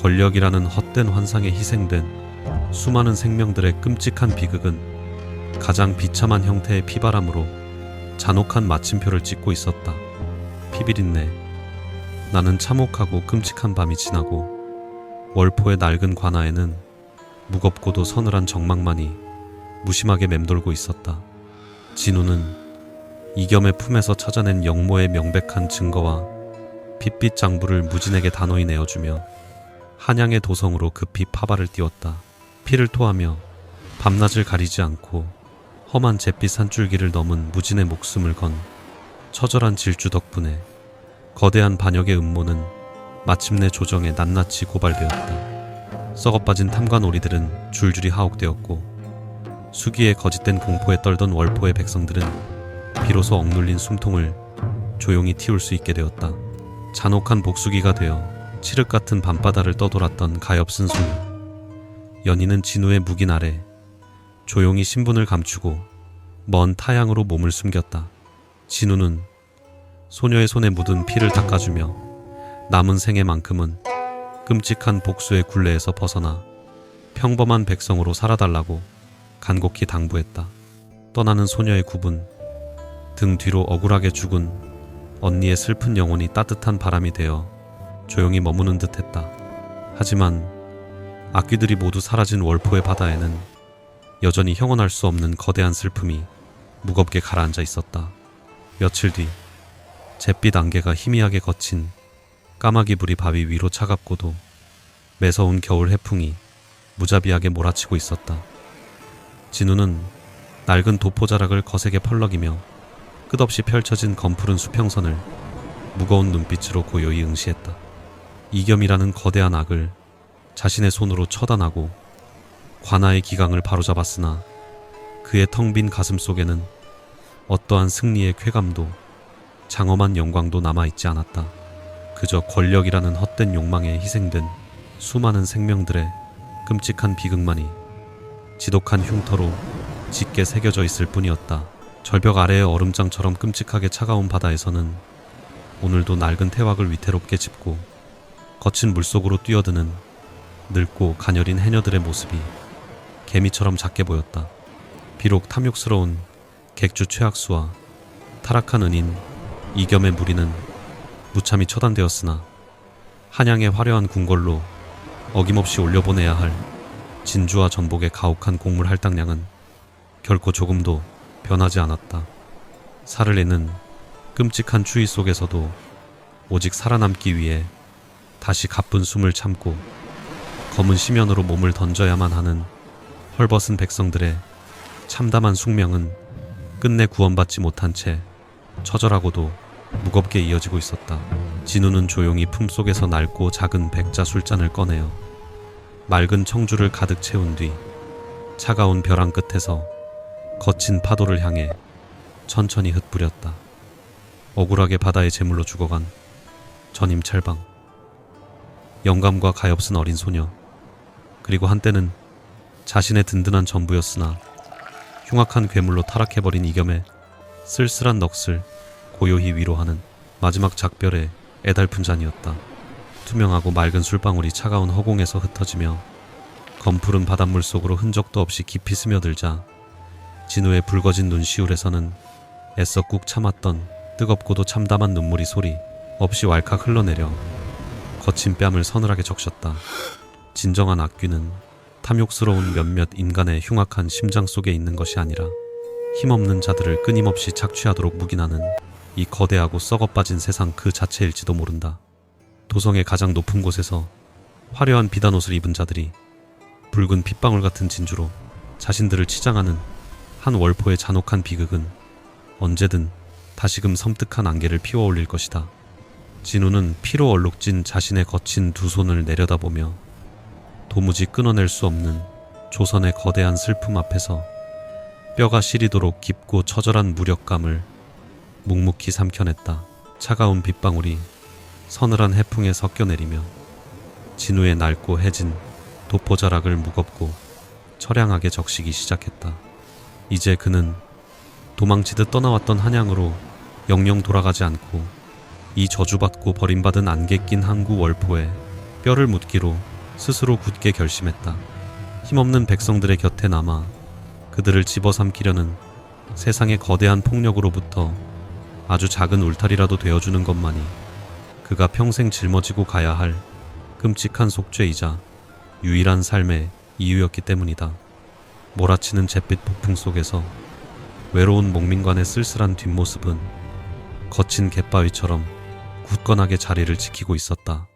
권력이라는 헛된 환상에 희생된 수많은 생명들의 끔찍한 비극은 가장 비참한 형태의 피바람으로 잔혹한 마침표를 찍고 있었다. 피비린내. 나는 참혹하고 끔찍한 밤이 지나고 월포의 낡은 관아에는 무겁고도 서늘한 정막만이 무심하게 맴돌고 있었다. 진우는 이겸의 품에서 찾아낸 영모의 명백한 증거와 핏빛 장부를 무진에게 단호히 내어주며 한양의 도성으로 급히 파발을 띄웠다. 피를 토하며 밤낮을 가리지 않고 험한 잿빛 산줄기를 넘은 무진의 목숨을 건 처절한 질주 덕분에 거대한 반역의 음모는 마침내 조정에 낱낱이 고발되었다. 썩어빠진 탐관오리들은 줄줄이 하옥되었고 수기에 거짓된 공포에 떨던 월포의 백성들은 비로소 억눌린 숨통을 조용히 틔울 수 있게 되었다. 잔혹한 복수기가 되어 칠흑 같은 밤바다를 떠돌았던 가엾은 소녀. 연희는 진우의 묵인 아래 조용히 신분을 감추고 먼 타향으로 몸을 숨겼다. 진우는 소녀의 손에 묻은 피를 닦아주며 남은 생애만큼은 끔찍한 복수의 굴레에서 벗어나 평범한 백성으로 살아달라고 간곡히 당부했다. 떠나는 소녀의 굽은 등 뒤로 억울하게 죽은 언니의 슬픈 영혼이 따뜻한 바람이 되어 조용히 머무는 듯했다. 하지만 악귀들이 모두 사라진 월포의 바다에는 여전히 형언할 수 없는 거대한 슬픔이 무겁게 가라앉아 있었다. 며칠 뒤 잿빛 안개가 희미하게 거친 까마귀 불이 바위 위로 차갑고도 매서운 겨울 해풍이 무자비하게 몰아치고 있었다. 진우는 낡은 도포자락을 거세게 펄럭이며 끝없이 펼쳐진 검푸른 수평선을 무거운 눈빛으로 고요히 응시했다. 이겸이라는 거대한 악을 자신의 손으로 처단하고 관아의 기강을 바로잡았으나 그의 텅 빈 가슴 속에는 어떠한 승리의 쾌감도 장엄한 영광도 남아있지 않았다. 그저 권력이라는 헛된 욕망에 희생된 수많은 생명들의 끔찍한 비극만이 지독한 흉터로 짙게 새겨져 있을 뿐이었다. 절벽 아래의 얼음장처럼 끔찍하게 차가운 바다에서는 오늘도 낡은 태왁을 위태롭게 짚고 거친 물속으로 뛰어드는 늙고 가녀린 해녀들의 모습이 개미처럼 작게 보였다. 비록 탐욕스러운 객주 최악수와 타락한 은인 이겸의 무리는 무참히 처단되었으나 한양의 화려한 궁궐로 어김없이 올려보내야 할 진주와 전복의 가혹한 곡물 할당량은 결코 조금도 변하지 않았다. 살을 내는 끔찍한 추위 속에서도 오직 살아남기 위해 다시 가쁜 숨을 참고 검은 심연으로 몸을 던져야만 하는 헐벗은 백성들의 참담한 숙명은 끝내 구원받지 못한 채 처절하고도 무겁게 이어지고 있었다. 진우는 조용히 품속에서 낡고 작은 백자 술잔을 꺼내어 맑은 청주를 가득 채운 뒤 차가운 벼랑 끝에서 거친 파도를 향해 천천히 흩뿌렸다. 억울하게 바다의 제물로 죽어간 전임 찰방, 영감과 가엾은 어린 소녀, 그리고 한때는 자신의 든든한 전부였으나 흉악한 괴물로 타락해버린 이겸의 쓸쓸한 넋을 고요히 위로하는 마지막 작별의 애달픈 잔이었다. 투명하고 맑은 술방울이 차가운 허공에서 흩어지며 검푸른 바닷물 속으로 흔적도 없이 깊이 스며들자 진우의 붉어진 눈시울에서는 애써 꾹 참았던 뜨겁고도 참담한 눈물이 소리 없이 왈칵 흘러내려 거친 뺨을 서늘하게 적셨다. 진정한 악귀는 탐욕스러운 몇몇 인간의 흉악한 심장 속에 있는 것이 아니라 힘없는 자들을 끊임없이 착취하도록 묵인하는 이 거대하고 썩어빠진 세상 그 자체일지도 모른다. 도성의 가장 높은 곳에서 화려한 비단옷을 입은 자들이 붉은 핏방울 같은 진주로 자신들을 치장하는 한 월포의 잔혹한 비극은 언제든 다시금 섬뜩한 안개를 피워올릴 것이다. 진우는 피로 얼룩진 자신의 거친 두 손을 내려다보며 도무지 끊어낼 수 없는 조선의 거대한 슬픔 앞에서 뼈가 시리도록 깊고 처절한 무력감을 묵묵히 삼켜냈다. 차가운 빗방울이 서늘한 해풍에 섞여 내리며 진우의 낡고 해진 도포자락을 무겁고 처량하게 적시기 시작했다. 이제 그는 도망치듯 떠나왔던 한양으로 영영 돌아가지 않고 이 저주받고 버림받은 안개 낀 항구 월포에 뼈를 묻기로 스스로 굳게 결심했다. 힘없는 백성들의 곁에 남아 그들을 집어삼키려는 세상의 거대한 폭력으로부터 아주 작은 울타리라도 되어주는 것만이 그가 평생 짊어지고 가야 할 끔찍한 속죄이자 유일한 삶의 이유였기 때문이다. 몰아치는 잿빛 폭풍 속에서 외로운 목민관의 쓸쓸한 뒷모습은 거친 갯바위처럼 굳건하게 자리를 지키고 있었다.